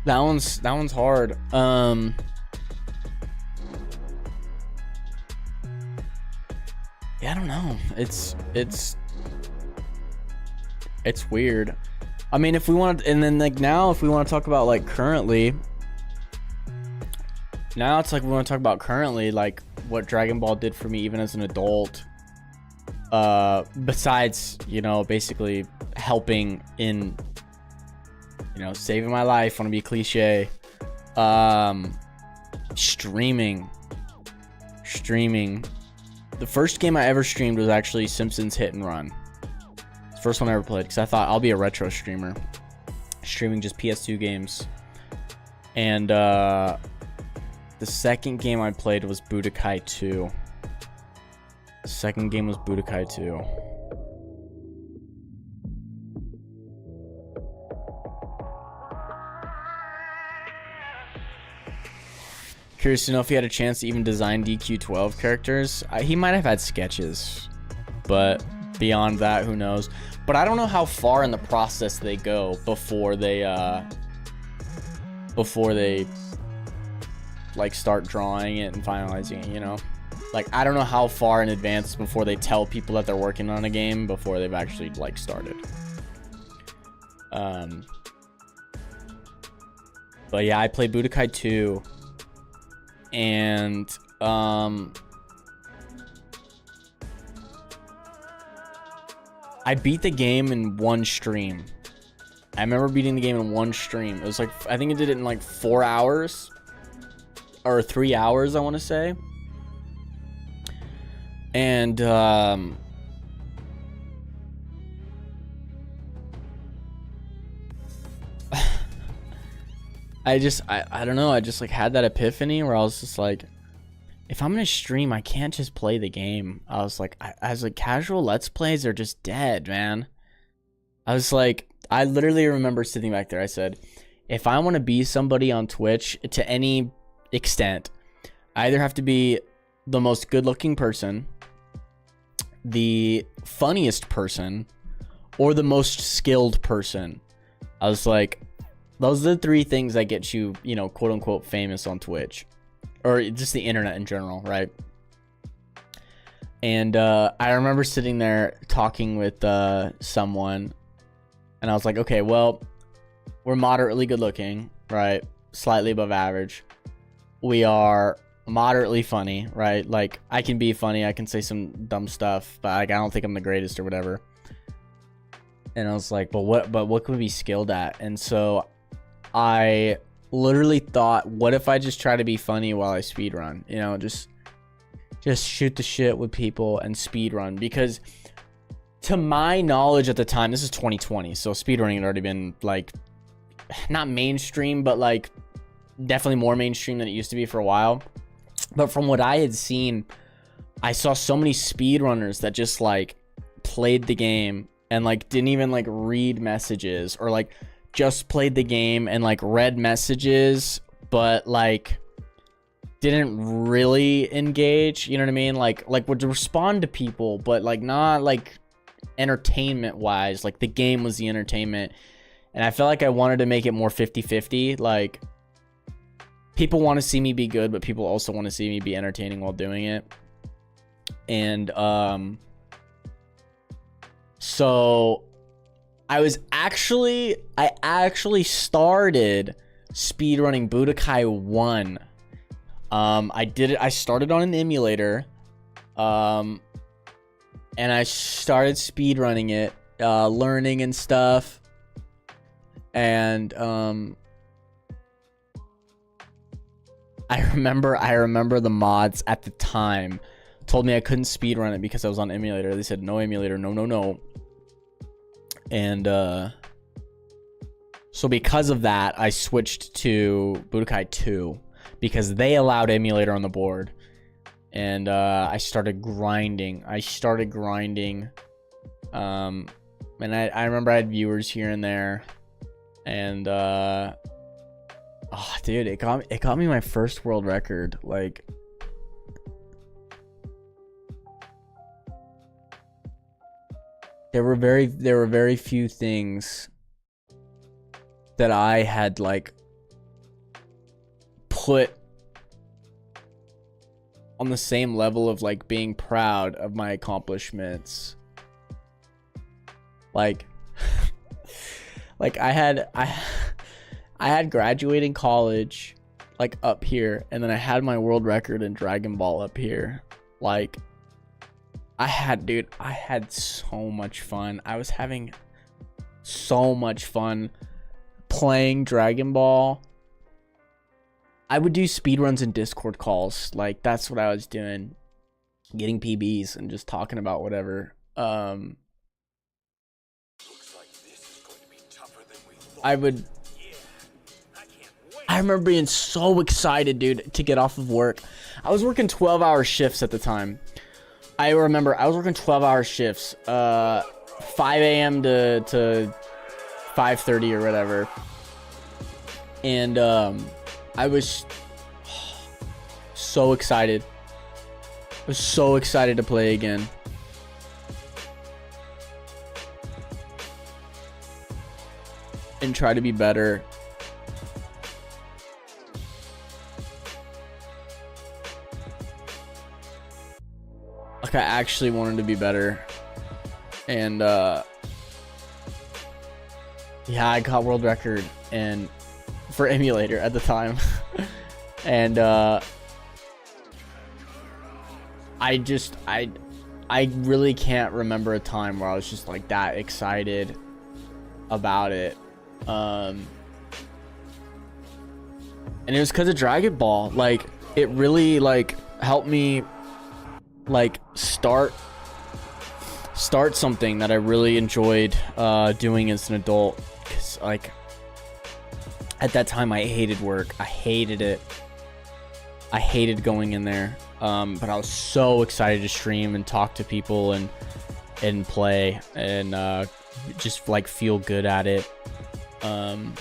That one's hard. Yeah, I don't know. It's weird. I mean, if we want, and then like now, if we want to talk about like currently, now it's like we want to talk about currently, like what Dragon Ball did for me even as an adult. Besides, you know, basically helping in, you know, saving my life. Want to be cliche. Streaming. The first game I ever streamed was actually Simpsons Hit and Run. It's the first one I ever played because I thought I'll be a retro streamer, streaming just PS2 games. And the second game I played was Budokai 2. The second game was Budokai 2. Curious to know if he had a chance to even design DQ12 characters. He might have had sketches, but beyond that, who knows? But I don't know how far in the process they go before they like start drawing it and finalizing it, you know? Like, I don't know how far in advance before they tell people that they're working on a game before they've actually like started. But yeah, I played Budokai 2. And I beat the game in one stream. I remember beating the game in one stream. It was like, I think I did it in like 4 hours or 3 hours, I want to say. And I don't know, I just like had that epiphany where I was just like, if I'm gonna stream, I can't just play the game. I was like, as a casual let's plays are just dead, man. I was like, I literally remember sitting back there, I said, if I want to be somebody on Twitch to any extent, I either have to be the most good looking person, the funniest person, or the most skilled person. I was like, those are the three things that get you, you know, quote unquote famous on Twitch or just the internet in general, right? And I remember sitting there talking with someone, and I was like, okay, well, we're moderately good looking, right? Slightly above average. We are moderately funny, right? Like, I can be funny, I can say some dumb stuff, but like, I don't think I'm the greatest or whatever. And I was like, but what can we be skilled at? And so I literally thought, what if I just try to be funny while I speedrun? You know, just shoot the shit with people and speedrun. Because to my knowledge at the time, this is 2020, so speedrunning had already been like, not mainstream, but like definitely more mainstream than it used to be for a while. But from what I had seen, I saw so many speedrunners that just like played the game and like didn't even like read messages, or like just played the game and like read messages but like didn't really engage, you know what I mean? Like would respond to people but like not like entertainment wise. Like the game was the entertainment, and I felt like I wanted to make it more 50-50. Like, people want to see me be good, but people also want to see me be entertaining while doing it. And so I actually started speedrunning Budokai 1. I started on an emulator. And I started speedrunning it, learning and stuff. And I remember the mods at the time told me I couldn't speedrun it because I was on emulator. They said no emulator, no. And so because of that, I switched to Budokai 2 because they allowed emulator on the board. And I started grinding. And I remember I had viewers here and there. And oh dude, it got me my first world record. Like, there were very few things that I had like put on the same level of like being proud of my accomplishments. Like like I had graduating college like up here, and then I had my world record in Dragon Ball up here. Like, I had so much fun. I was having so much fun playing Dragon Ball I would do speedruns and Discord calls. Like, that's what I was doing. Getting PBs and just talking about whatever. I remember being so excited, dude, to get off of work. I was working 12-hour shifts at the time. I remember I was working 12-hour shifts, 5 a.m. to 5:30 or whatever. And I was so excited. I was so excited to play again. And try to be better. Like, I actually wanted to be better. And yeah, I got world record and for emulator at the time. And I really can't remember a time where I was just like that excited about it. And it was because of Dragon Ball. Like, it really like helped me like start something that I really enjoyed doing as an adult. Because like at that time I hated work. I hated it. I hated going in there. But I was so excited to stream and talk to people and play and just like feel good at it. And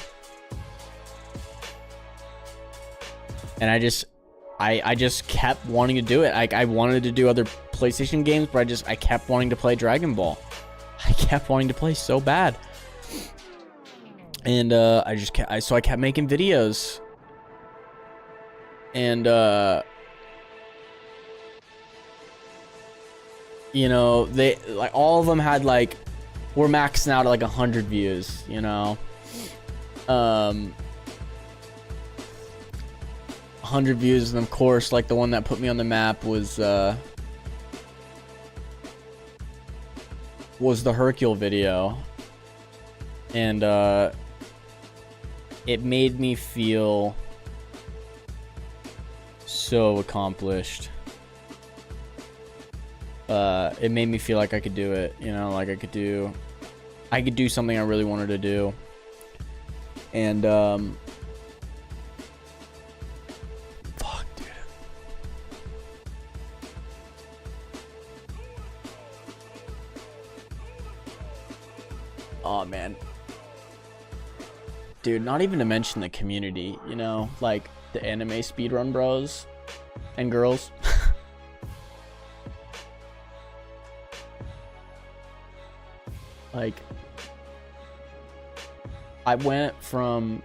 I just kept wanting to do it. I wanted to do other PlayStation games, but I kept wanting to play Dragon Ball. I kept wanting to play so bad. And so I kept making videos. And you know, they like all of them had like, we're maxing out at like 100 views, you know. 100 views, and of course like the one that put me on the map was the Hercule video. And it made me feel so accomplished. It made me feel like I could do it, you know, like I could do something I really wanted to do. And fuck, dude. Oh man, dude, not even to mention the community, you know, like the anime speedrun bros and girls. Like, I went from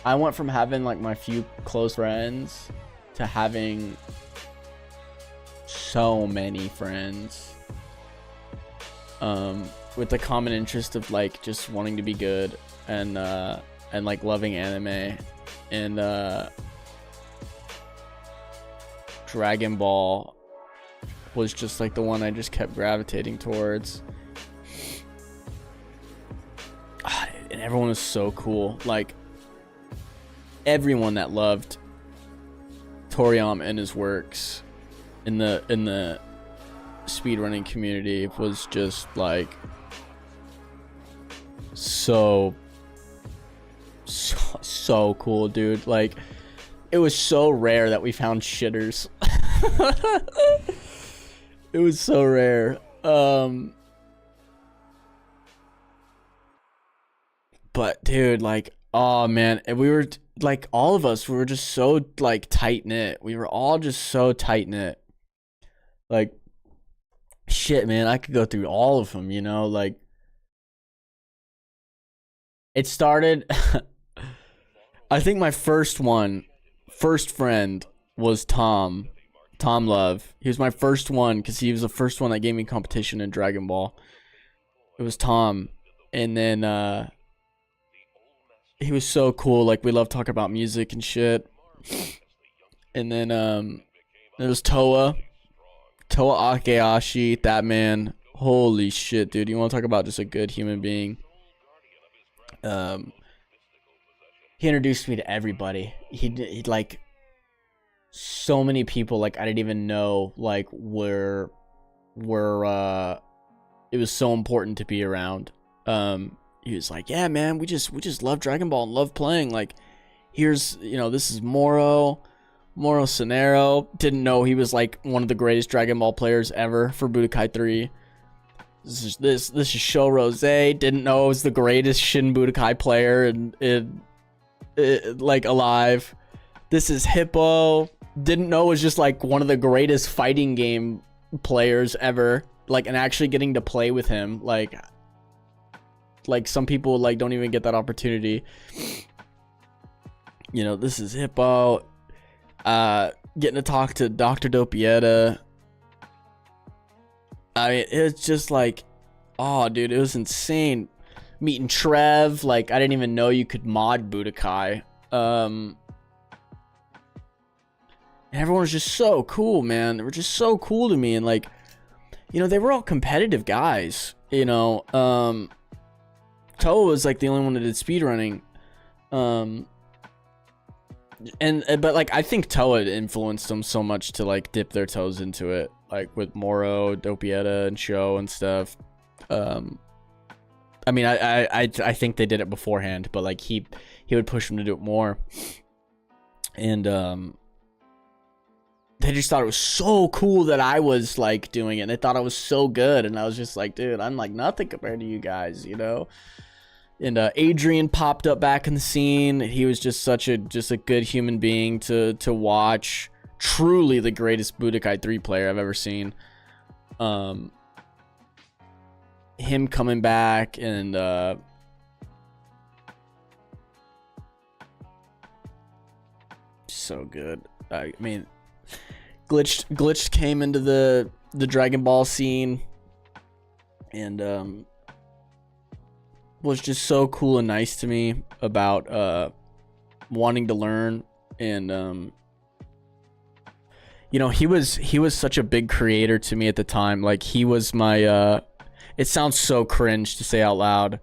having like my few close friends to having so many friends, with the common interest of like just wanting to be good and like loving anime. And Dragon Ball was just like the one I just kept gravitating towards. And everyone was so cool. Like, everyone that loved Toriyama and his works in the speedrunning community was just like so cool, dude. Like, it was so rare that we found shitters. It was so rare. But dude, like, oh man, and we were like, all of us, we were just so like tight knit. We were all just so tight knit. Like, shit, man, I could go through all of them, you know. Like, it started. I think my first friend was Tom Love. He was my first one because he was the first one that gave me competition in Dragon Ball. It was Tom, and then he was so cool. Like, we love talking about music and shit. And then there was Toa Akeashi. That man, holy shit, dude. You want to talk about just a good human being? he introduced me to everybody. He like so many people like I didn't even know like were it was so important to be around. He was like, yeah, man, we just love Dragon Ball and love playing. Like, here's, you know, this is Moro Sonero. Didn't know he was like one of the greatest Dragon Ball players ever for Budokai 3. This is Sho Rose. Didn't know it was the greatest Shin Budokai player and like alive. This is Hippo. Didn't know it was just like one of the greatest fighting game players ever. Like, and actually getting to play with him, like some people like don't even get that opportunity. You know, this is Hippo. Getting to talk to Dr. Dopieta. I mean, it's just like, oh, dude, it was insane. Meeting Trev, like, I didn't even know you could mod Budokai. Everyone was just so cool, man. They were just so cool to me, and like, you know, they were all competitive guys. You know, Toa was like the only one that did speedrunning. But like, I think Toa influenced them so much to like dip their toes into it, like with Moro, Dopieta, and Sho and stuff. I mean, I think they did it beforehand, but like he would push them to do it more. And they just thought it was so cool that I was like doing it. They thought I was so good, and I was just like, dude, I'm like nothing compared to you guys, you know. And Adrian popped up back in the scene. He was just such a good human being to watch. Truly the greatest Budokai 3 player I've ever seen. Him coming back and so good. I mean, Glitch came into the Dragon Ball scene and was just so cool and nice to me about wanting to learn. And you know, he was such a big creator to me at the time. Like, he was my it sounds so cringe to say out loud,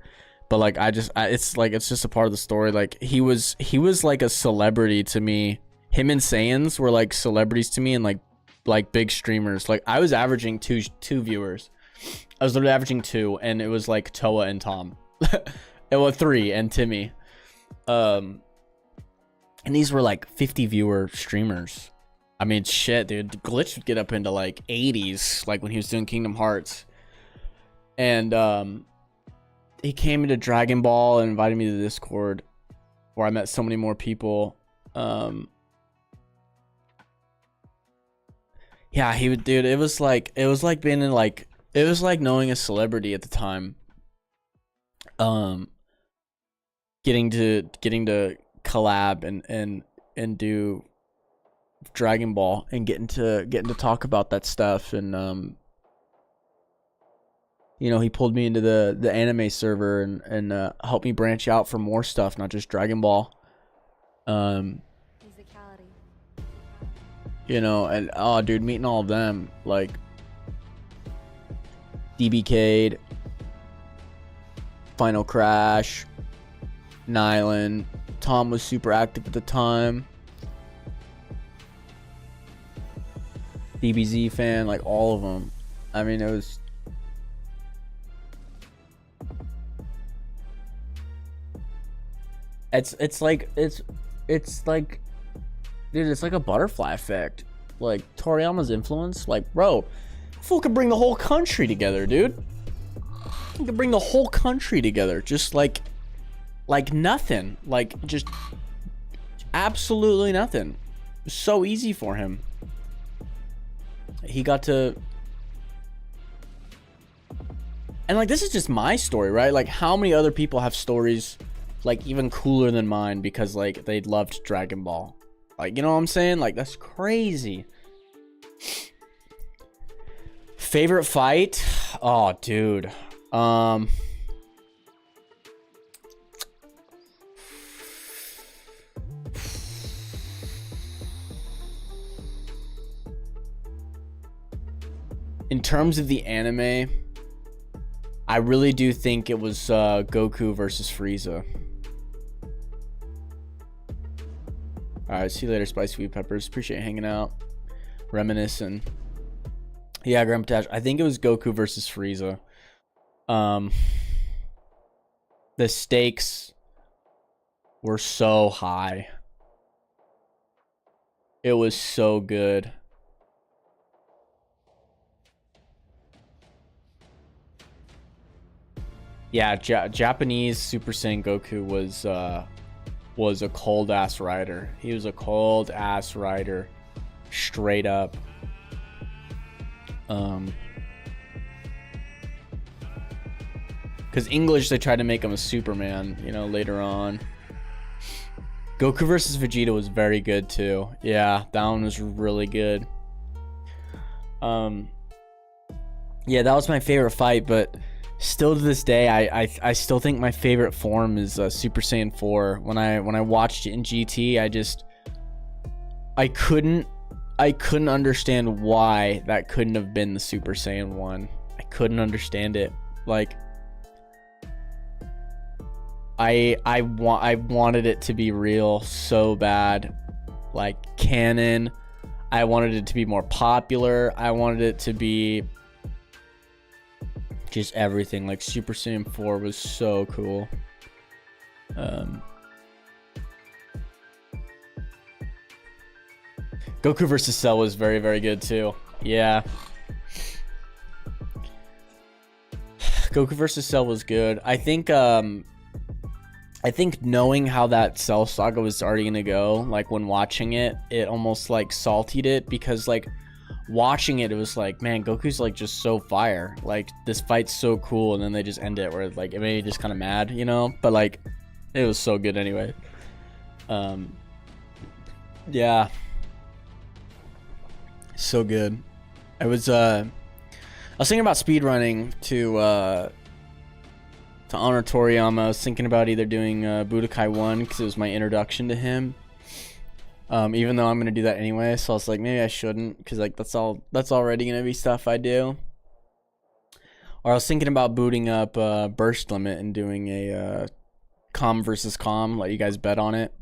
but like it's just a part of the story. Like, he was like a celebrity to me. Him and Saiyans were like celebrities to me, and like big streamers. Like, I was averaging two viewers. I was literally averaging 2, and it was like Toa and Tom. It was 3 and Timmy. And these were like 50 viewer streamers. I mean, shit, dude. Glitch would get up into like 80s, like when he was doing Kingdom Hearts. And he came into Dragon Ball and invited me to the Discord, where I met so many more people. Yeah, he would, dude. It was like being in like, it was like knowing a celebrity at the time. Getting to collab and do Dragon Ball and getting to talk about that stuff. And you know, he pulled me into the anime server and helped me branch out for more stuff, not just Dragon Ball. You know, and oh, dude, meeting all of them, like DBK'd, Final Crash, Nylan. Tom was super active at the time. DBZ fan, like all of them. I mean, it was. It's like, dude, it's like a butterfly effect. Like, Toriyama's influence, like, bro, fool could bring the whole country together, dude. He could bring the whole country together, just like nothing, like just absolutely nothing. It was so easy for him. He got to, and like, this is just my story, right? Like, how many other people have stories like even cooler than mine because like they loved Dragon Ball? Like, you know what I'm saying? Like, that's crazy. Favorite fight? Oh, dude. In terms of the anime, I really do think it was Goku versus Frieza. Alright, see you later, Spicy Sweet Peppers. Appreciate hanging out. Reminiscing. Yeah, Grandpa Tash. I think it was Goku versus Frieza. The stakes were so high. It was so good. Yeah, Japanese Super Saiyan Goku was a cold ass rider. He was a cold ass rider, straight up. Because English, they tried to make him a Superman, you know, later on. Goku versus Vegeta was very good too. Yeah, that one was really good. Yeah, that was my favorite fight, but still to this day, I still think my favorite form is Super Saiyan 4. When I watched it in GT, I couldn't understand why that couldn't have been the Super Saiyan 1. I couldn't understand it. Like, I wanted it to be real so bad, like canon. I wanted it to be more popular. I wanted it to be just everything. Like Super Saiyan 4 was so cool. Goku versus Cell was very, very good too. Yeah. Goku versus Cell was good. I think knowing how that Cell saga was already gonna go, like when watching it, it almost like saltied it, because like watching it, it was like, man, Goku's like just so fire. Like this fight's so cool, and then they just end it where like it made me just kind of mad, you know? But like it was so good anyway. Yeah. So good. I was thinking about speedrunning to honor Toriyama. I was thinking about either doing Budokai 1 because it was my introduction to him. Even though I'm gonna do that anyway, so I was like, maybe I shouldn't, because like that's already gonna be stuff I do. Or I was thinking about booting up Burst Limit and doing a Com versus Com, let you guys bet on it.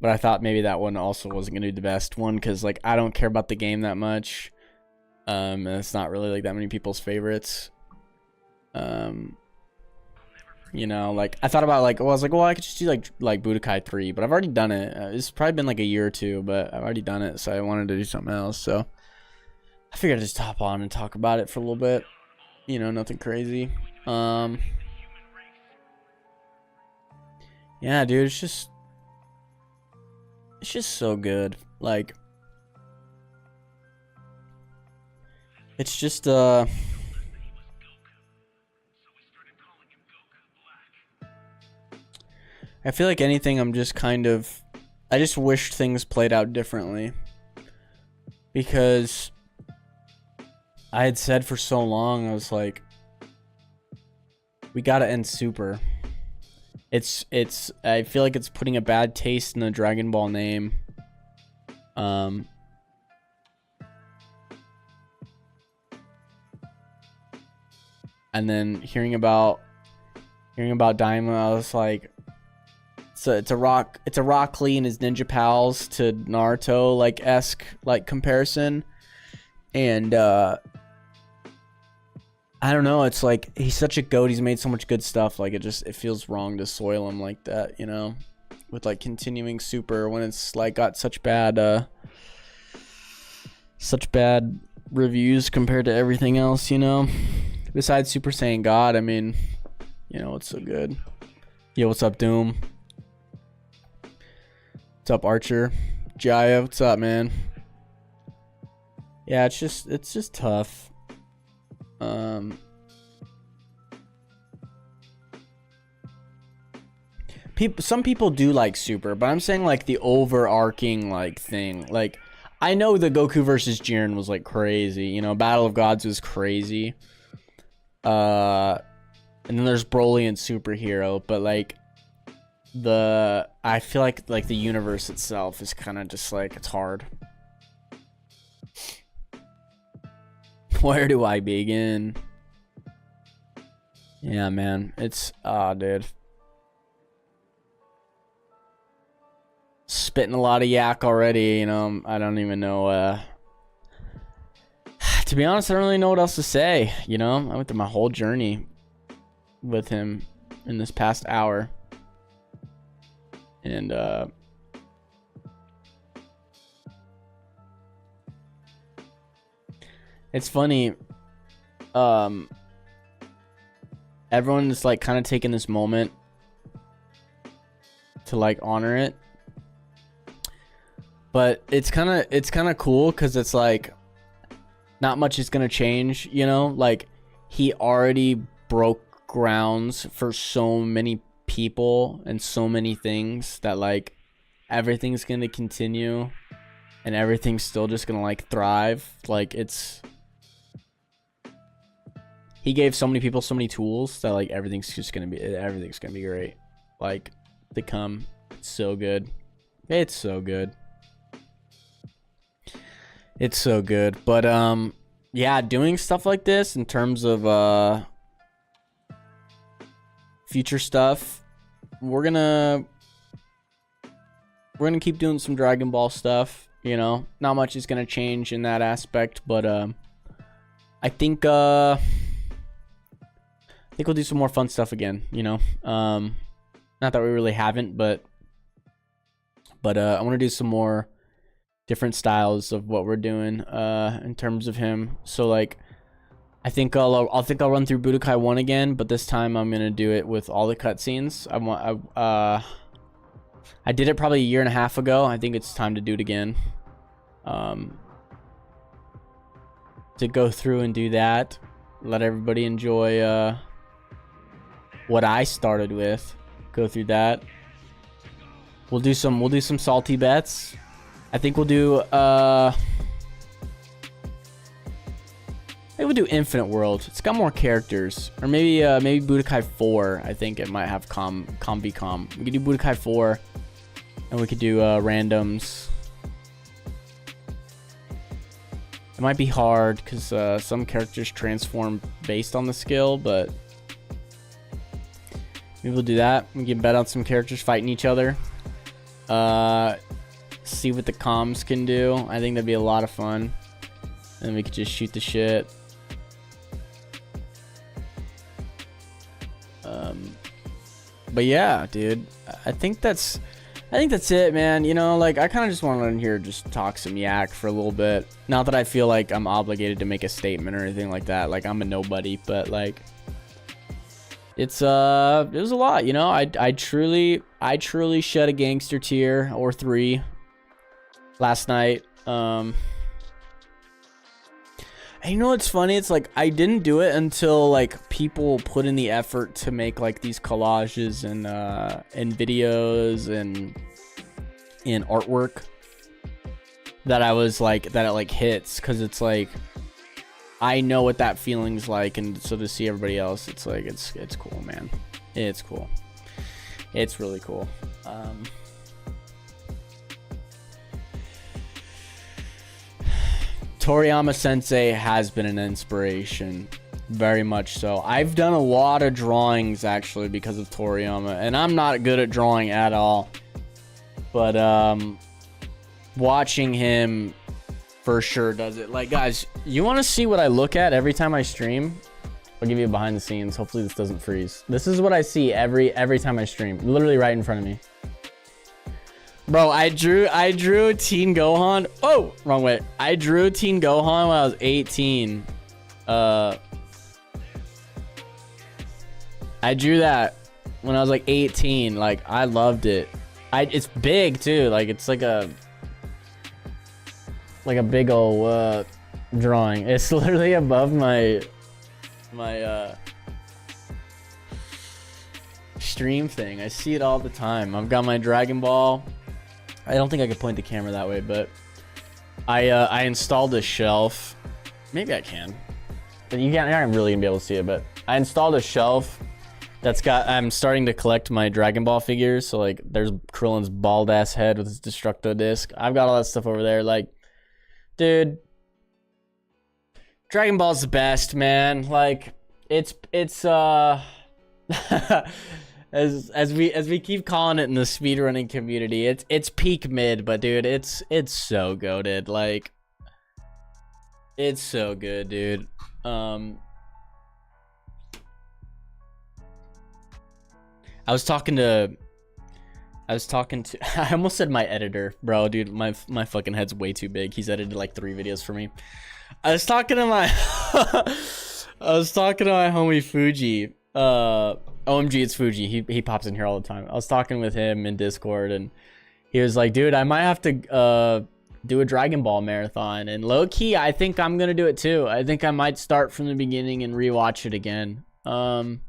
But I thought maybe that one also wasn't gonna be the best one, because like I don't care about the game that much. And it's not really like that many people's favorites. You know, like I thought about like, well, I was like, well, I could just do like Budokai 3, but I've already done it. It's probably been like a year or two, but I've already done it, so I wanted to do something else. So I figured I'd just hop on and talk about it for a little bit. You know, nothing crazy. Yeah, dude, it's just so good. Like, it's just I feel like anything, I'm just kind of, I just wish things played out differently, because I had said for so long, I was like, we gotta end Super. I feel like it's putting a bad taste in the Dragon Ball name. And then hearing about Daima, I was like, so it's a Rock Lee and his ninja pals to Naruto like esque like comparison, and I don't know, it's like he's such a goat, he's made so much good stuff, like it feels wrong to soil him like that, you know, with like continuing Super when it's like got such bad reviews compared to everything else, you know, besides Super Saiyan God. I mean, you know, it's so good. Yo, what's up, Doom? What's up, Archer? Jaya, what's up, man? Yeah, it's just tough. Some people do like Super, but I'm saying like the overarching like thing. Like, I know the Goku versus Jiren was like crazy, you know, Battle of Gods was crazy. And then there's Broly and Superhero, but like I feel like the universe itself is kind of just like, it's hard. Where do I begin? Yeah, man, it's dude. spitting a lot of yak already, you know. I don't even know, to be honest, I don't really know what else to say, you know. I went through my whole journey with him in this past hour. And, it's funny, everyone is like kind of taking this moment to like honor it, but it's kind of cool because it's like not much is gonna change, you know. Like, he already broke grounds for so many people and so many things that like everything's gonna continue and everything's still just gonna like thrive. Like, he gave so many people so many tools that like everything's gonna be great. Like, to come, it's so good. It's so good. It's so good. But yeah, doing stuff like this in terms of future stuff, we're gonna keep doing some Dragon Ball stuff, you know. Not much is gonna change in that aspect, but I think we'll do some more fun stuff again, you know. Not that we really haven't, but I want to do some more different styles of what we're doing in terms of him. So like, I think I'll run through Budokai 1 again, but this time I'm gonna do it with all the cutscenes. I did it probably a year and a half ago. I think it's time to do it again. To go through and do that, let everybody enjoy what I started with. Go through that. We'll do some salty bets. I think we'll do maybe we'll do Infinite World. It's got more characters. Or maybe Budokai 4. I think it might have Combi. We could do Budokai 4. And we could do randoms. It might be hard because some characters transform based on the skill, but maybe we'll do that. We can bet on some characters fighting each other. See what the comms can do. I think that'd be a lot of fun. And we could just shoot the shit. But yeah, dude, I think that's it, man. You know, like, I kind of just want to in here just talk some yak for a little bit. Not that I feel like I'm obligated to make a statement or anything like that. Like, I'm a nobody, but like, it was a lot, you know. I truly shed a gangster tear or 3 last night. And you know what's funny? It's like, I didn't do it until like people put in the effort to make like these collages and videos and artwork that I was like, that it like hits, because it's like, I know what that feeling's like, and so to see everybody else, it's like, it's cool, man. It's cool. It's really cool. Toriyama Sensei has been an inspiration, very much so. I've done a lot of drawings actually because of Toriyama, and I'm not good at drawing at all. But watching him for sure does it. Like, guys, you want to see what I look at every time I stream? I'll give you a behind the scenes. Hopefully this doesn't freeze. This is what I see every time I stream, literally right in front of me. Bro, I drew Teen Gohan. Oh, wrong way. I drew Teen Gohan when I was 18. I drew that when I was like 18. Like, I loved it. It's big too. Like, it's like a big old drawing. It's literally above my stream thing. I see it all the time. I've got my Dragon Ball. I don't think I could point the camera that way, but I installed a shelf. Maybe I can. But you're not really gonna be able to see it, but I installed a shelf that's got, I'm starting to collect my Dragon Ball figures. So like, there's Krillin's bald ass head with his Destructo disc. I've got all that stuff over there. Like, dude, Dragon Ball's the best, man. Like, it's as we keep calling it in the speedrunning community, it's peak mid, but dude, it's so goated. Like, it's so good, dude. I was talking to I almost said my editor, bro, dude. My fucking head's way too big. He's edited like 3 videos for me. I was talking to my homie Fuji. OMG, it's Fuji. He pops in here all the time. I was talking with him in Discord, and he was like, dude, I might have to do a Dragon Ball marathon. And low key, I think I'm gonna do it too. I think I might start from the beginning and rewatch it again. And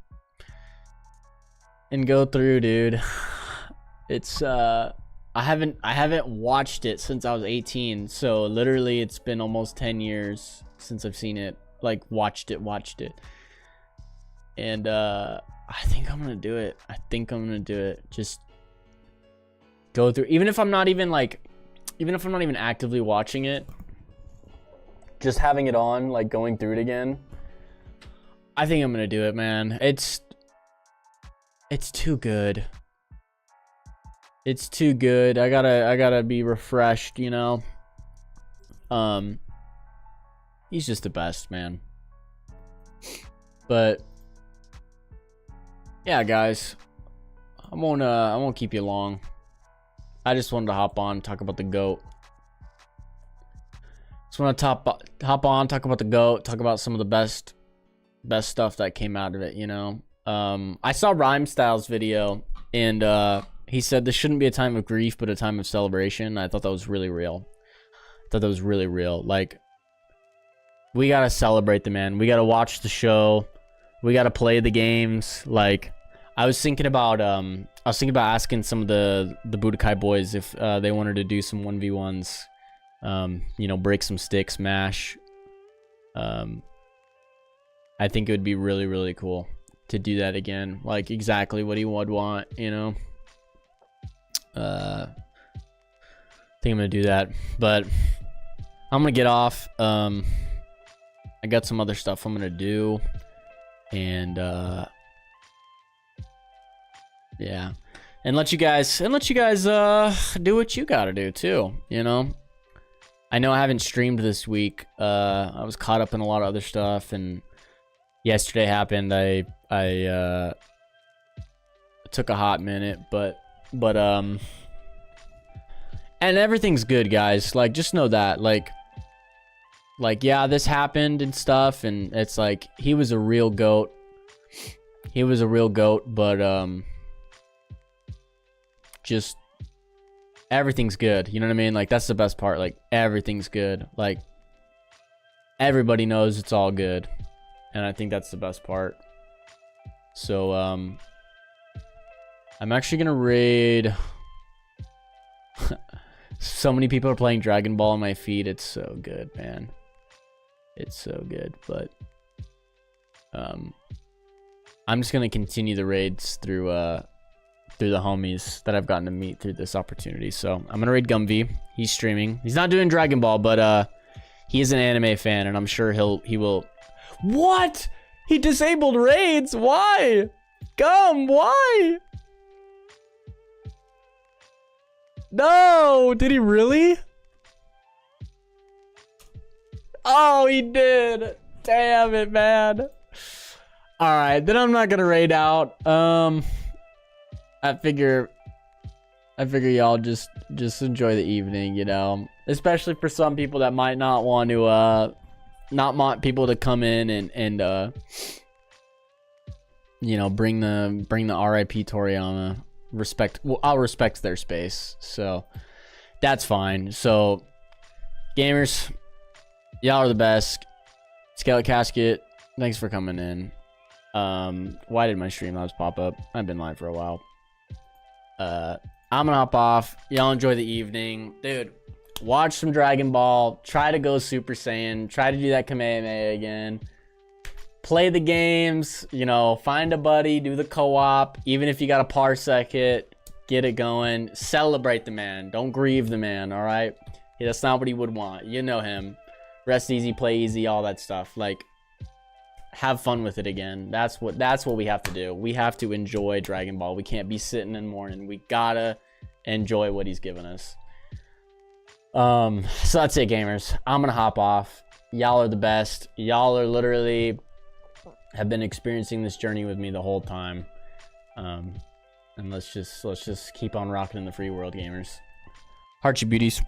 go through, dude. It's I haven't watched it since I was 18, so literally it's been almost 10 years since I've seen it, like watched it. And I think I'm gonna do it. Just go through, even if I'm not even actively watching it, just having it on, like going through it again. I think I'm gonna do it, man. It's too good. It's too good. I gotta be refreshed, you know. He's just the best, man. But yeah, guys, I won't keep you long. I just wanted to hop on, talk about the GOAT. Just want to hop on, talk about the GOAT, talk about some of the best stuff that came out of it, you know. I saw Rhyme Styles' video, and he said this shouldn't be a time of grief, but a time of celebration. I thought that was really real. Like, we gotta celebrate the man. We gotta watch the show. We gotta play the games. Like, I was thinking about asking some of the Budokai boys if they wanted to do some 1v1s. You know, break some sticks, smash. I think it would be really, really cool to do that again. Like, exactly what he would want, you know. I think I'm gonna do that, but I'm gonna get off. I got some other stuff I'm gonna do, and yeah, and let you guys do what you gotta do too, you know. I know I haven't streamed this week. I was caught up in a lot of other stuff, and yesterday happened. I took a hot minute, but and everything's good, guys. Like, just know that, like yeah, this happened and stuff, and it's like he was a real GOAT, but just everything's good, you know what I mean? Like, that's the best part. Like, everything's good. Like, everybody knows it's all good, and I think that's the best part. So I'm actually gonna raid. So many people are playing Dragon Ball on my feed. It's so good, man. It's so good. But I'm just gonna continue the raids through the homies that I've gotten to meet through this opportunity. So I'm gonna raid Gumby. He's streaming. He's not doing Dragon Ball, but he is an anime fan, and I'm sure he will. What? He disabled raids? Why? Gum, why? No, did he really? Oh, he did. Damn it, man. All right, then I'm not gonna raid out. I figure y'all just enjoy the evening, you know. Especially for some people that might not want to not want people to come in and you know, bring the RIP Toriyama. I'll respect their space, so that's fine. So, gamers, y'all are the best. Skelet Casket, thanks for coming in. Why did my Streamlabs pop up? I've been live for a while. I'm gonna hop off. Y'all enjoy the evening, dude. Watch some Dragon Ball. Try to go Super Saiyan. Try to do that Kamehameha again. Play the games, you know, find a buddy, do the co-op. Even if you got to parsec it, get it going. Celebrate the man. Don't grieve the man, all right? Yeah, that's not what he would want. You know him. Rest easy, play easy, all that stuff. Like, have fun with it again. That's what we have to do. We have to enjoy Dragon Ball. We can't be sitting and mourning. We gotta enjoy what he's given us. So that's it, gamers. I'm gonna hop off. Y'all are the best. Y'all are literally have been experiencing this journey with me the whole time. And let's just keep on rocking in the free world, gamers. Heart you beauties.